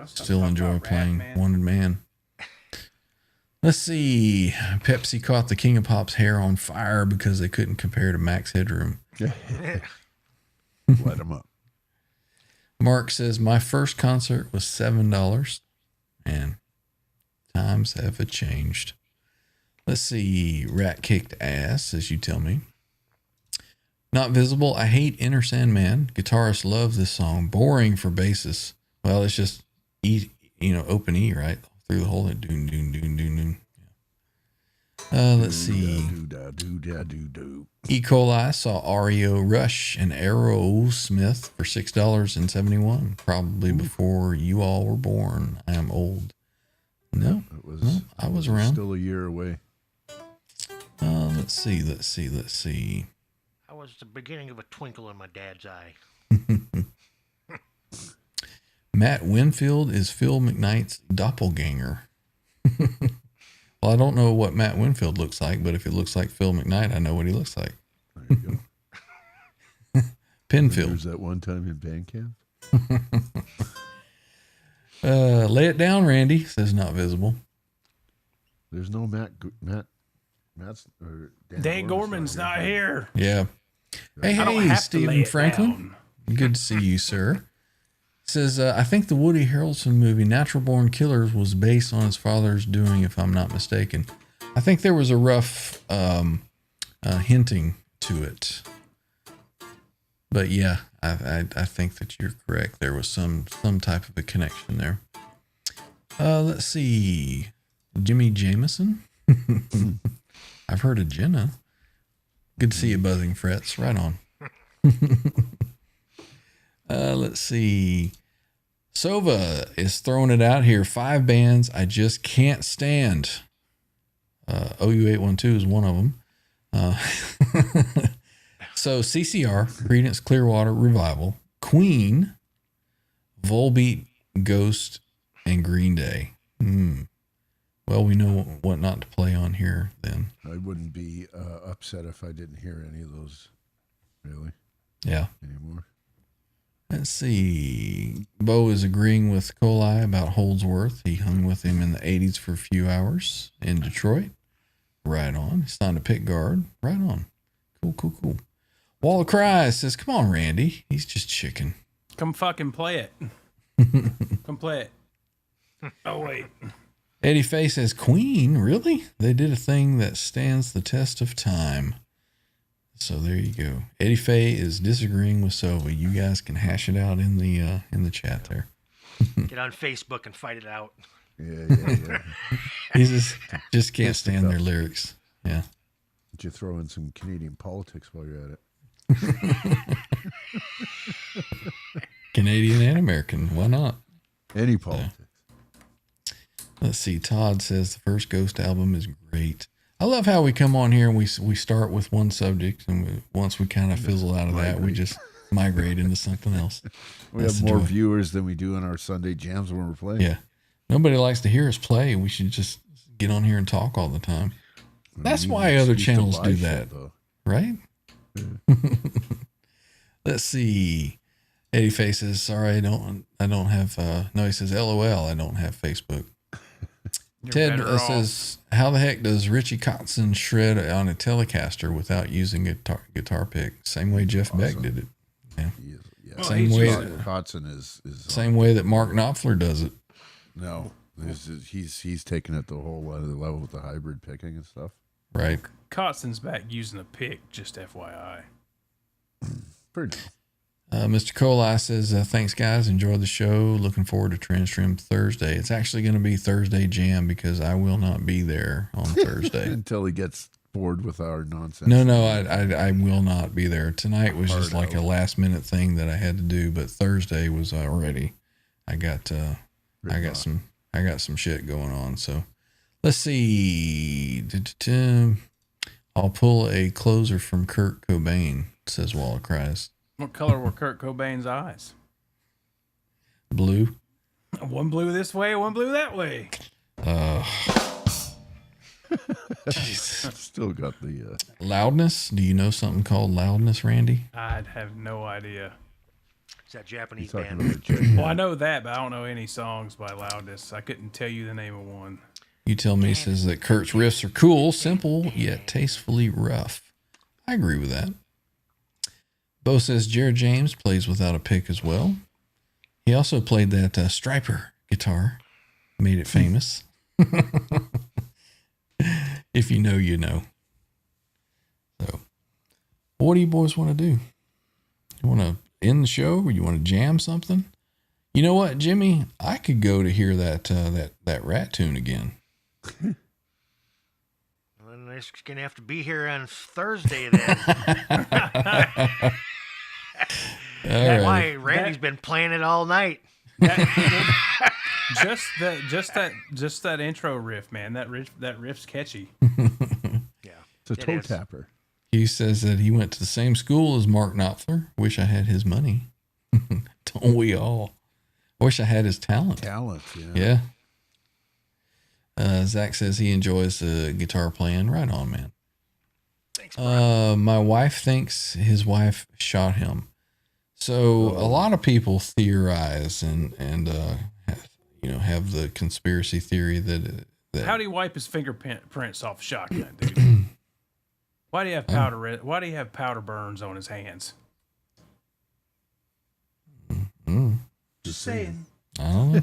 Still enjoy playing Wanted Man. Let's see. Pepsi caught the King of Pop's hair on fire because they couldn't compare to Max Headroom. Let him up. Mark says, my first concert was $7. And times have changed. Let's see. Rat kicked ass, as you tell me. Not Visible. I hate Inner Sandman. Guitarists love this song. Boring for bassists. Well, it's just E, open E, right? Through the whole thing. Doon, doon, doon, doon, doon. Let's see. E. coli saw REO Rush and Aerosmith for $6.71, probably before you all were born. I am old. No, I was around. Still a year away. Let's see. I was the beginning of a twinkle in my dad's eye. Matt Winfield is Phil McKnight's doppelganger. Well, I don't know what Matt Winfield looks like, but if it looks like Phil McKnight, I know what he looks like. There you go. Pinfield. There's that one time in band camp. Lay it down, Randy, says Not Visible. There's no Matt's or Dan Gorman's not here. Yeah. I don't Hey, have to lay Stephen it Franklin. Good to see you, sir. Says, I think the Woody Harrelson movie Natural Born Killers was based on his father's doing, if I'm not mistaken. I think there was a rough hinting to it. But yeah, I think that you're correct. There was some type of a connection there. Let's see. Jimmy Jameson. I've heard of Jenna. Good to see you, Buzzing Frets. Right on. Let's see. Sova is throwing it out here. 5 bands I just can't stand. OU812 is one of them. So CCR, Creedence Clearwater Revival, Queen, Volbeat, Ghost, and Green Day. Well, we know what not to play on here then. I wouldn't be upset if I didn't hear any of those, really, Yeah. anymore. Let's see. Bo is agreeing with Coli about Holdsworth. He hung with him in the 80s for a few hours in Detroit. Right on. He's signed a pick guard. Right on. Cool. Wall of Cries says, come on, Randy. He's just chicken. Come fucking play it. Come play it. Oh, wait. Eddie Faye says, Queen? Really? They did a thing that stands the test of time. So there you go. Eddie Faye is disagreeing with Sova. You guys can hash it out in the chat there. Get on Facebook and fight it out. Yeah. He just can't stand their lyrics. Yeah. Did you throw in some Canadian politics while you're at it? Canadian and American. Why not? Any politics. Let's see. Todd says the first Ghost album is great. I love how we come on here and we start with one subject, and once we kind of fizzle out of that, we just migrate into something else. We That's have the more joy. viewers than we do on our Sunday jams when we're playing. Yeah. Nobody likes to hear us play. We should just get on here and talk all the time. That's why other channels do that, right? Let's see. Eddie Face says, sorry, I don't have, no, he says, LOL, I don't have Facebook. Ted says, how the heck does Richie Kotzen shred on a Telecaster without using a guitar pick? Same way Jeff Beck did it. Yeah. Yeah. Same way. Kotzen is Same way that Mark Knopfler does it. No, he's taken it the whole other level with the hybrid picking and stuff. Right. Kotzen's back using a pick, just FYI. Pretty. Mr. Coli says, thanks, guys. Enjoy the show. Looking forward to Trendstream Thursday. It's actually going to be Thursday Jam because I will not be there on Thursday. Until he gets bored with our nonsense. No, I will not be there. Tonight was just like a last minute thing that I had to do, but Thursday was already. I got some shit going on. So let's see. I'll pull a closer from Kurt Cobain, says Walla Cries. What color were Kurt Cobain's eyes? Blue. One blew this way, one blew that way. Still got the Loudness. Do you know something called Loudness, Randy? I'd have no idea. It's that Japanese talking band. about the Well, I know that, but I don't know any songs by Loudness. I couldn't tell you the name of one. You tell me, says that Kurt's riffs are cool, simple, yet tastefully rough. I agree with that. Bo says Jared James plays without a pick as well. He also played that Striper guitar, made it famous. If you know, you know. So, What do you boys want to do? You want to end the show, or you want to jam something? You know what, Jimmy? I could go to hear that rat tune again. Well, it's gonna have to be here on Thursday then. That's why Randy's been playing it all night. Just that intro riff, man. That riff's catchy. Yeah, It's a toe tapper. He says that he went to the same school as Mark Knopfler. Wish I had his money. Don't we all? Wish I had his talent. Yeah. Zach says he enjoys the guitar playing. Right on, man. Thanks, bro. My wife thinks his wife shot him. So a lot of people theorize and have the conspiracy theory that How do you wipe his fingerprints off a shotgun, dude? Why do you have powder? Why do you have powder burns on his hands? Just saying. Oh,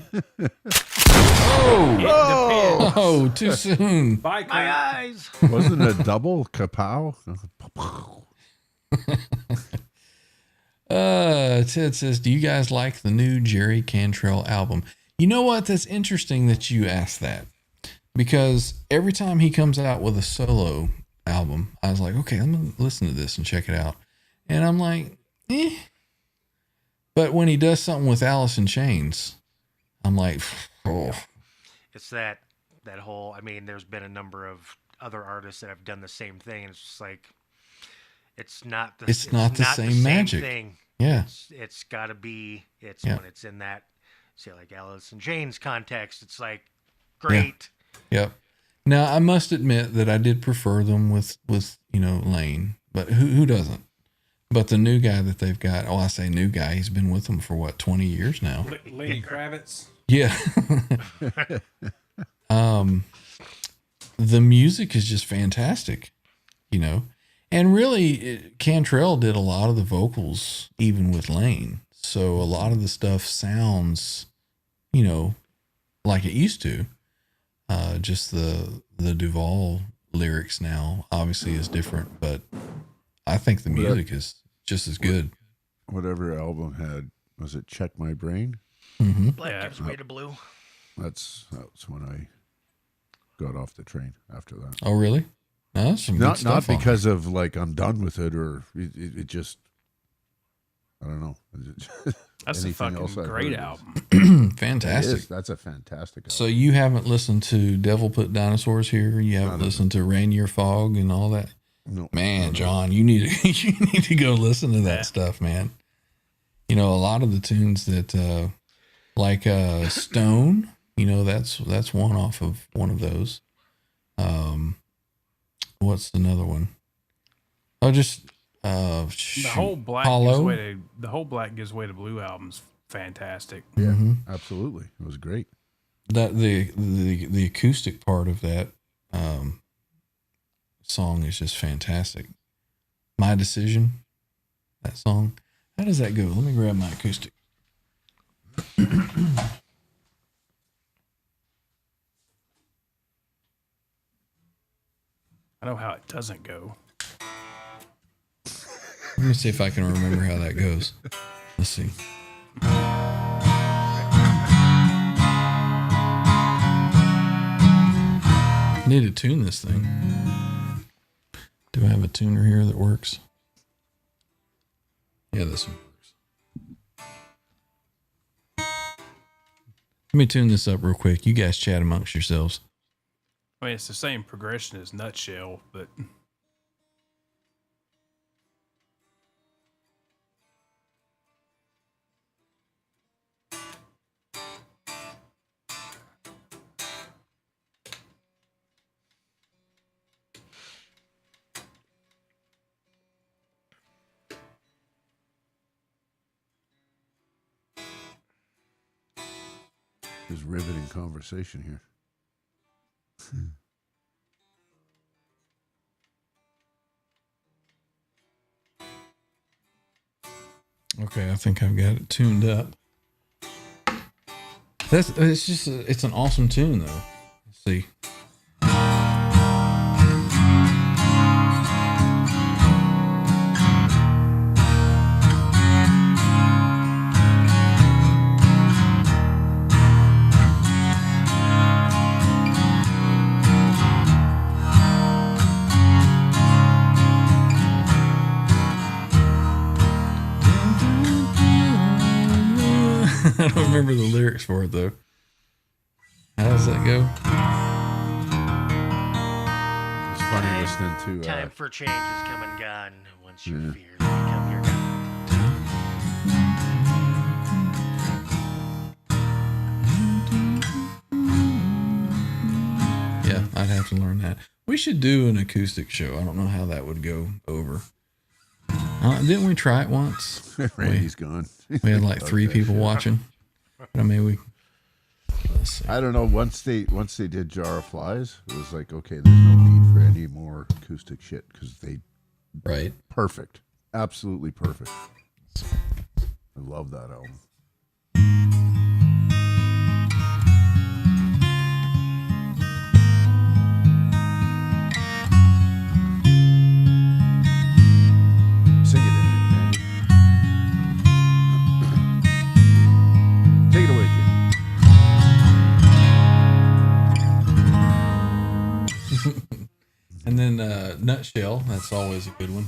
oh, too soon. Bye, My Clint. eyes. Wasn't it a double kapow? Ted says, do you guys like the new Jerry Cantrell album? You know what? That's interesting that you asked that, because every time he comes out with a solo album, I was like, okay, I'm going to listen to this and check it out. And I'm like, eh. But when he does something with Alice in Chains, I'm like, oh. It's that whole. I mean, there's been a number of other artists that have done the same thing, and it's just like, it's not the same magic. thing. Yeah. It's got to be. It's Yeah. when it's in that, say, like Alice in Chains context. It's like great. Yep. Now I must admit that I did prefer them with Lane, but who doesn't? But the new guy that they've got, I say new guy, he's been with them for what, 20 years now. Lenny Kravitz. Yeah. The music is just fantastic, and really Cantrell did a lot of the vocals even with Lane. So a lot of the stuff sounds, like it used to. Just the Duvall lyrics now obviously is different, but I think the music is just as good. Whatever album had, was it Check My Brain? Mm-hmm. Black gives way to blue. That's when I got off the train after that. Oh, really? No, that's some good Not stuff on because of like I'm done with it, or it just, I don't know. That's a Anything fucking else I've great heard album. it. Fantastic. That's a fantastic album. So you haven't listened to Devil Put Dinosaurs Here? You haven't listened to Rainier Fog and all that? No. Man, John, you need to go listen to that stuff, man. A lot of the tunes that like Stone, that's one off of one of those. What's another one? Oh, just The whole Black Gives Way to Blue album's fantastic. Yeah, absolutely. It was great. That the acoustic part of that song is just fantastic. My Decision, that song. How does that go? Let me grab my acoustic. I know how it doesn't go. Let me see if I can remember how that goes. Let's see. Need to tune this thing. Do I have a tuner here that works? Yeah, this one works. Let me tune this up real quick. You guys chat amongst yourselves. I mean, it's the same progression as Nutshell, but There's riveting conversation here. Okay, I think I've got it tuned up. It's an awesome tune though. Let's see. I don't remember the lyrics for it though. How does that go? It's funny listening to. Time for change has come and gone. Once your fears become your God. Yeah, I'd have to learn that. We should do an acoustic show. I don't know how that would go over. Didn't we try it once? Randy's gone. We had like 3 people watching. But I mean, let's see. I don't know. Once they did Jar of Flies, it was like, okay, there's no need for any more acoustic shit because they Right. perfect, absolutely perfect. I love that album. Sing it, Randy. Take it away, kid. And then Nutshell, that's always a good one.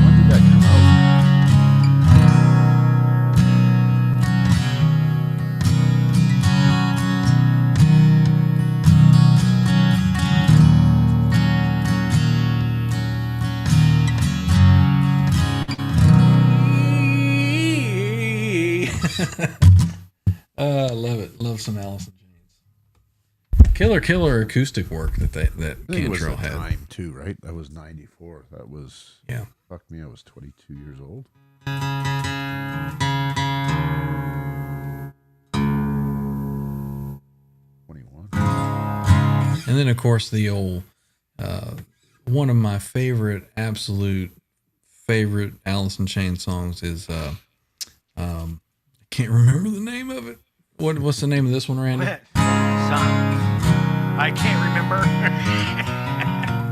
When did that come out? I love it. Love some Alice in Chains. Killer acoustic work that I think it was Cantrell the had. time too, right? That was 94. That was, Yeah. fuck me, I was 22 years old. And then, of course, the old, one of my absolute favorite Alice in Chains songs is, I can't remember the name of it. What's the name of this one, Randy? Son, I can't remember.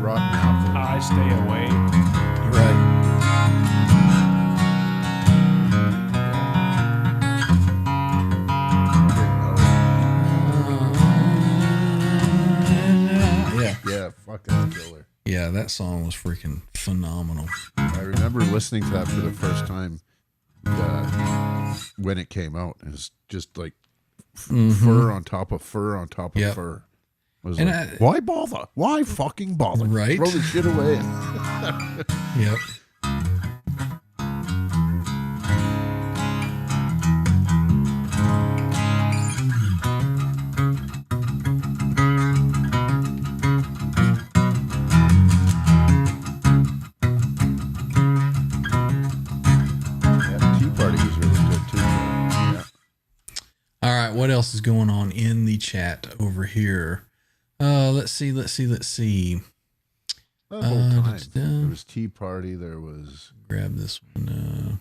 Rotten Apple. I stay away. Right. Yeah. Yeah, fuck that killer. Yeah, that song was freaking phenomenal. I remember listening to that for the first time when it came out. It was just like fur on top of fur on top of Yep. fur. I was And like, why bother? Why fucking bother? Right? Throw the shit away. Yep. Yeah, Tea Party was really good too. Yeah. All right, what else is going on in the chat over here? Let's see. That whole time. da-da-da. There was Tea Party. There was Grab this one.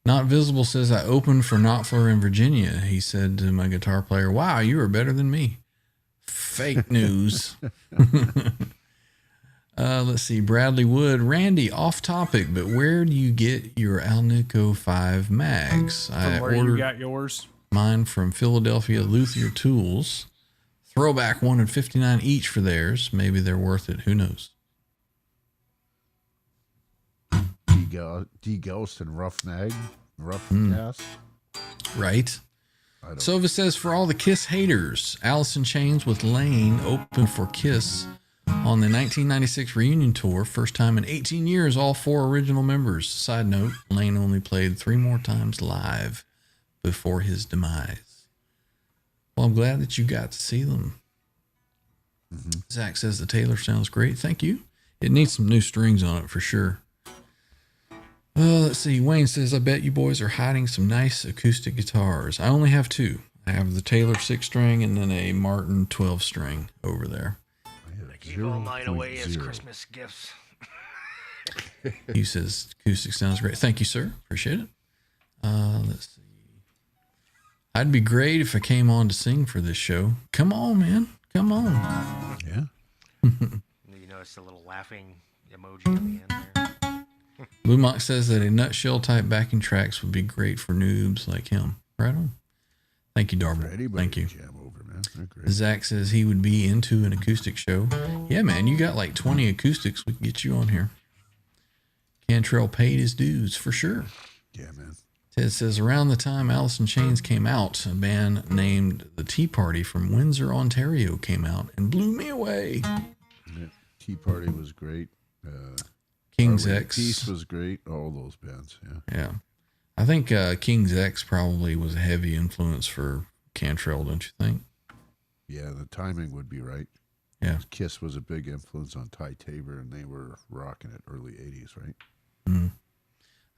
Not Visible says, I opened for Knopfler in Virginia. He said to my guitar player, wow, you are better than me. Fake news. Let's see. Bradley Wood. Randy, off topic, but where do you get your Alnico 5 mags? I From where you ordered got yours? mine from Philadelphia Luthier Tools. Throwback wanted $59 each for theirs. Maybe they're worth it. Who knows? D-Ghost and Rough Hmm. Cast. Right? I don't Sova says, for all the Kiss haters, Alice in Chains with Lane opened for Kiss on the 1996 reunion tour. First time in 18 years, all 4 original members. Side note, Lane only played 3 more times live before his demise. Well, I'm glad that you got to see them. Zach says the Taylor sounds great. Thank you. It needs some new strings on it for sure. Let's see. Wayne says, I bet you boys are hiding some nice acoustic guitars. I only have 2. I have the Taylor 6-string and then a Martin 12-string over there. I gave all mine away as Christmas gifts. He says, acoustic sounds great. Thank you, sir. Appreciate it. Let's see. I'd be great if I came on to sing for this show. Come on, man. Come on. Yeah. You notice the little laughing emoji at the end there. Blue Mock says that a nutshell type backing tracks would be great for noobs like him. Right on. Thank you, Darby. Anybody Thank you. can jam over, man. They're great. Zach says he would be into an acoustic show. Yeah, man, you got like 20 acoustics. We can get you on here. Cantrell paid his dues for sure. Yeah, man. Ted says around the time Alice in Chains came out, a band named the Tea Party from Windsor, Ontario came out and blew me away. Yeah. Tea Party was great. King's Our Way to X. Peace was great. All those bands, yeah. Yeah. I think King's X probably was a heavy influence for Cantrell, don't you think? Yeah, the timing would be right. Yeah. Kiss was a big influence on Ty Tabor, and they were rocking it early 80s, right? Mm.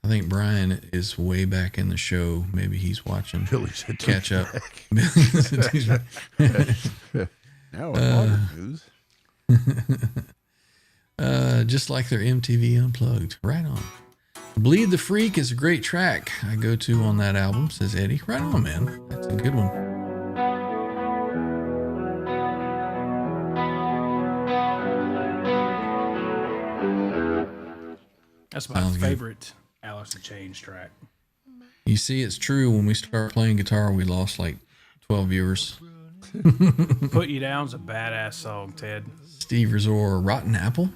I think Brian is way back in the show. Maybe he's watching. Billy's a Catch up. Now in modern news. Just like their MTV Unplugged. Right on. Bleed the Freak is a great track I go to on that album, says Eddie. Right on, man. That's a good one. That's my Sounds good. favorite Alice in Chains track. You see, it's true. When we started playing guitar, we lost like 12 viewers. Put You Down's a badass song, Ted. Steve Resor, Rotten Apple.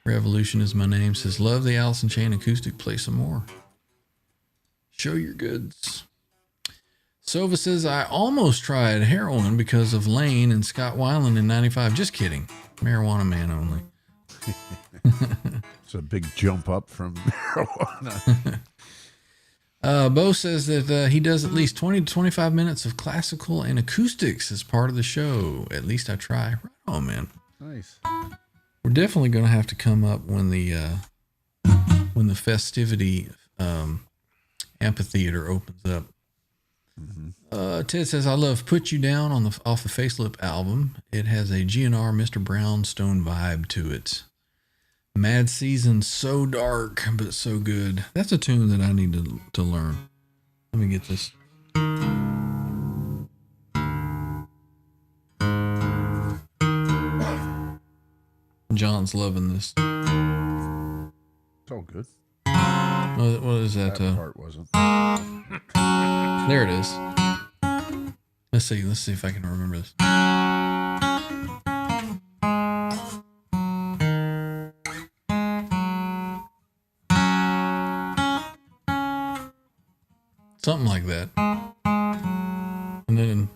Revolution is my name. Says, love the Alice in Chain acoustic. Play some more. Show your goods. Sova says, I almost tried heroin because of Lane and Scott Weiland in 95. Just kidding. Marijuana man only. It's a big jump up from marijuana. Bo says that he does at least 20 to 25 minutes of classical and acoustics as part of the show. At least I try. Right on, man. Nice. We're definitely going to have to come up when the festivity amphitheater opens up. Mm-hmm. Ted says, I love Put You Down off the Facelip album. It has a GNR Mr. Brownstone vibe to it. Mad Season, so dark, but so good. That's a tune that I need to learn. Let me get this. John's loving this. It's all good. What is that? That part wasn't. There it is. Let's see if I can remember this. Something like that. And then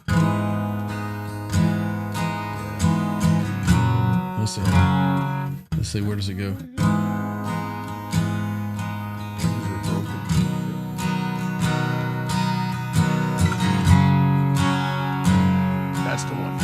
let's see, where does it go? That's the one.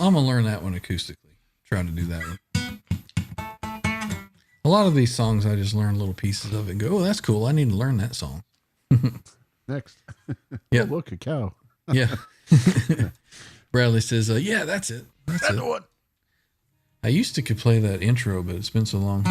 I'm gonna learn that one acoustically. Try to do that one. A lot of these songs, I just learn little pieces of it and go, oh, that's cool. I need to learn that song. Next. Yeah. Oh, look, a cow. Yeah. Bradley says, yeah, that's it. That's it. What? I used to could play that intro, but it's been so long.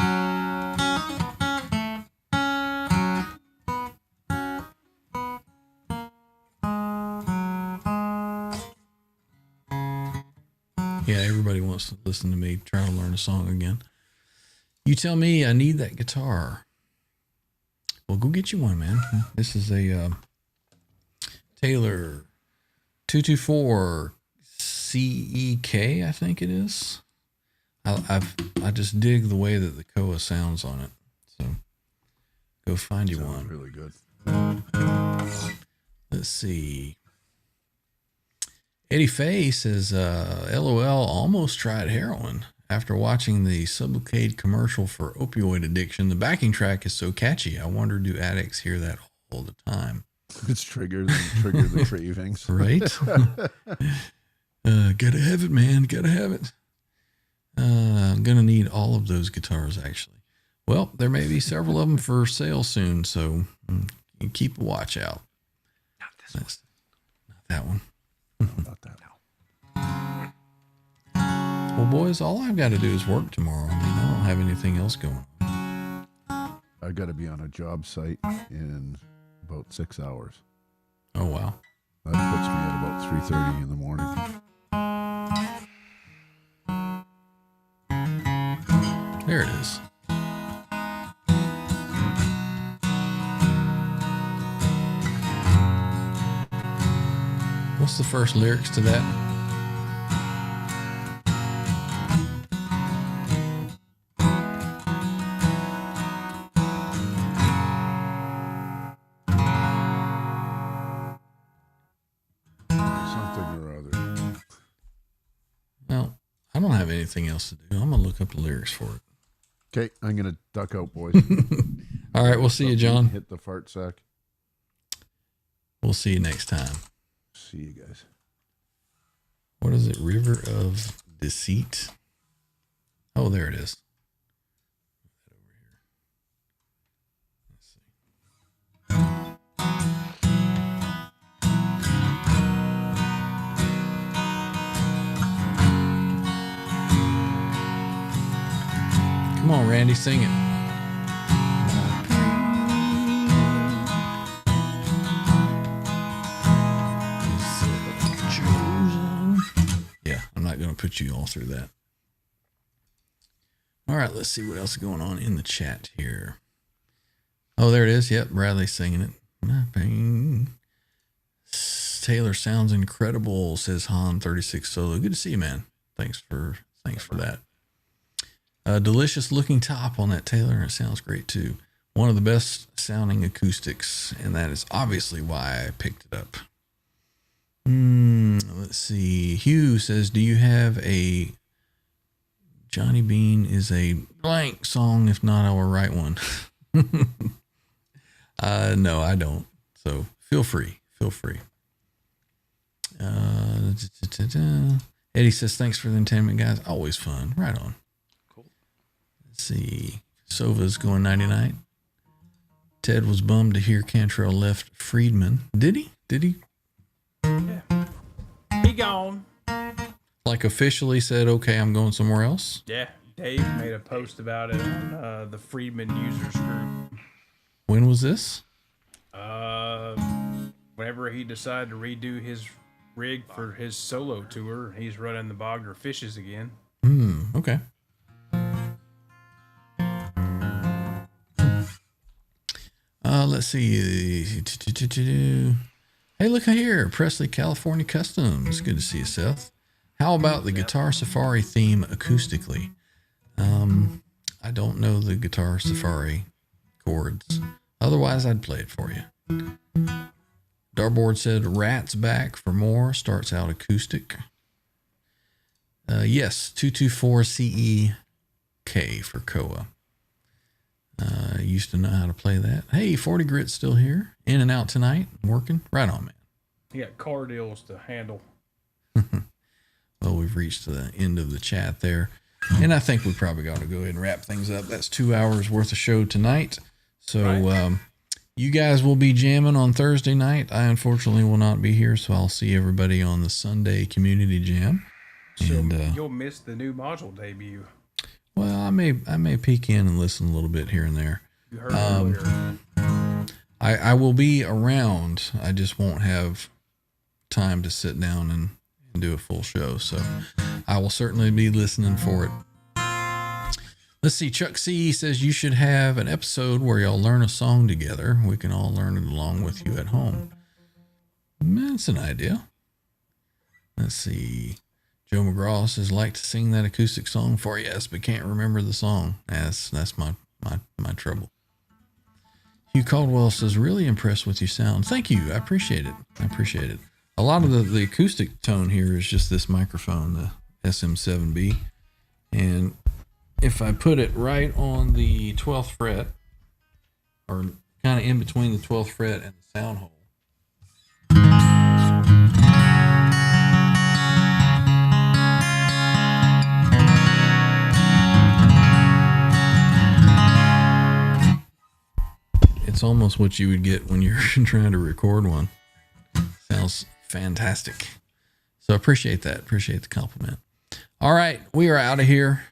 Yeah, everybody wants to listen to me try to learn a song again. You tell me I need that guitar. Well, go get you one, man. This is a Taylor 224 CEK, I think it is. I just dig the way that the Koa sounds on it. So go find you Sounds one. really good. Let's see. Eddie Faye says, LOL, almost tried heroin. After watching the Sublocade commercial for opioid addiction, the backing track is so catchy. I wonder, do addicts hear that all the time? It's trigger the cravings. Right? Gotta have it, man. Gotta have it. I'm going to need all of those guitars, actually. Well, there may be several of them for sale soon, so you keep a watch out. Not this one. Not that one. How about that? No. Well, boys, all I've got to do is work tomorrow. I mean, I don't have anything else going on. I got to be on a job site in about 6 hours. Oh, wow. That puts me at about 3:30 in the morning. There it is. What's the first lyrics to that? Something or other. Well, I don't have anything else to do. I'm going to look up the lyrics for it. Okay, I'm going to duck out, boys. All right, we'll see you, John. Hit the fart sack. We'll see you next time. See you guys. What is it? River of Deceit. Oh, there it is. Come on, Randy, sing it. Yeah, I'm not going to put you all through that. All right, let's see what else is going on in the chat here. Oh, there it is. Yep, Bradley's singing it. My pain. Taylor sounds incredible, says Han36 Solo. Good to see you, man. Thanks for that. Delicious looking top on that, Taylor. It sounds great too. One of the best sounding acoustics, and that is obviously why I picked it up. Let's see. Hugh says, do you have a Johnny Bean is a blank song? If not, I will write one. No, I don't. So feel free. Eddie says, thanks for the entertainment, guys. Always fun. Right on. Cool. Let's see. Sova's going 99. Ted was bummed to hear Cantrell left Friedman. Did he? Yeah. He gone. Like officially said, okay, I'm going somewhere else? Yeah. Dave made a post about it on the Friedman users group. When was this? Whenever he decided to redo his rig for his solo tour, he's running the Bogner Fishes again. Okay. Let's see. Hey, look here. Presley, California Customs. Good to see you, Seth. How about the Guitar Safari theme acoustically? I don't know the Guitar Safari chords. Otherwise, I'd play it for you. Darboard said, Rat's back for more. Starts out acoustic. Yes, 224 CEK for Koa. Used to know how to play that. Hey, 40 Grit's still here. In and out tonight. Working. Right on, man. He got car deals to handle. Well, we've reached the end of the chat there. And I think we probably got to go ahead and wrap things up. That's 2 hours worth of show tonight. So, Right. You guys will be jamming on Thursday night. I unfortunately will not be here, so I'll see everybody on the Sunday community jam. So And you'll miss the new module debut. well, I may peek in and listen a little bit here and there. You heard earlier. I will be around. I just won't have time to sit down and do a full show. So I will certainly be listening for it. Let's see. Chuck C says you should have an episode where y'all learn a song together. We can all learn it along with you at home. That's an idea. Let's see. Joe McGraw says, like to sing that acoustic song for you, yes, but can't remember the song. That's my trouble. Hugh Caldwell says, really impressed with your sound. Thank you. I appreciate it. A lot of the acoustic tone here is just this microphone, the SM7B. And if I put it right on the 12th fret, or kind of in between the 12th fret and the sound hole, it's almost what you would get when you're trying to record one. Sounds fantastic. So I appreciate that. Appreciate the compliment. All right, we are out of here.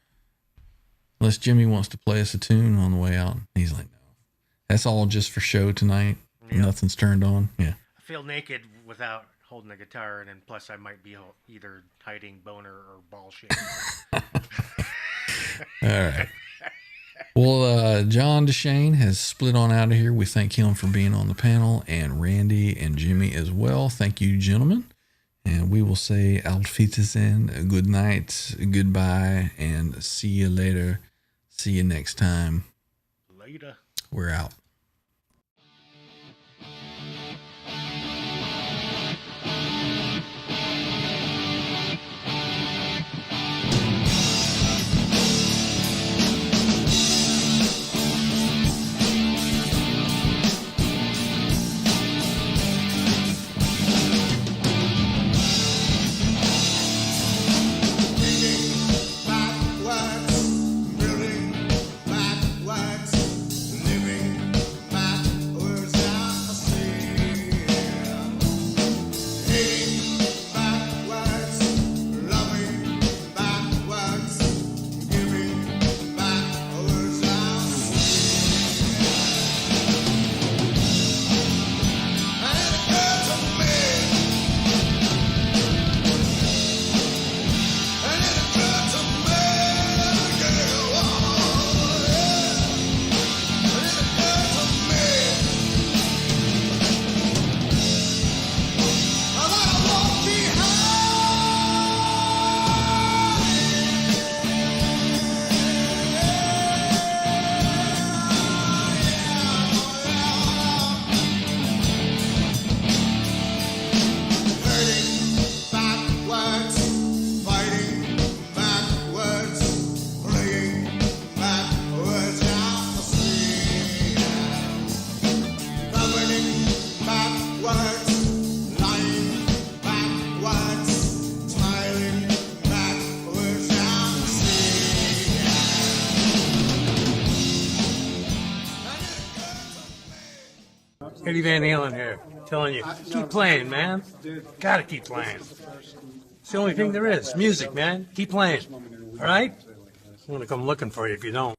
Unless Jimmy wants to play us a tune on the way out. He's like, no. That's all just for show tonight. Yeah. Nothing's turned on. Yeah. I feel naked without holding a guitar, and then plus I might be either hiding boner or ball shape. All right. Well, John DeShane has split on out of here. We thank him for being on the panel, and Randy and Jimmy as well. Thank you, gentlemen. And we will say auf Wiedersehen, good night, goodbye, and see you later. See you next time. Later. We're out. Eddie Van Halen here, telling you, keep playing, man. Gotta keep playing. It's the only thing there is. Music, man. Keep playing. All right? I'm gonna come looking for you if you don't.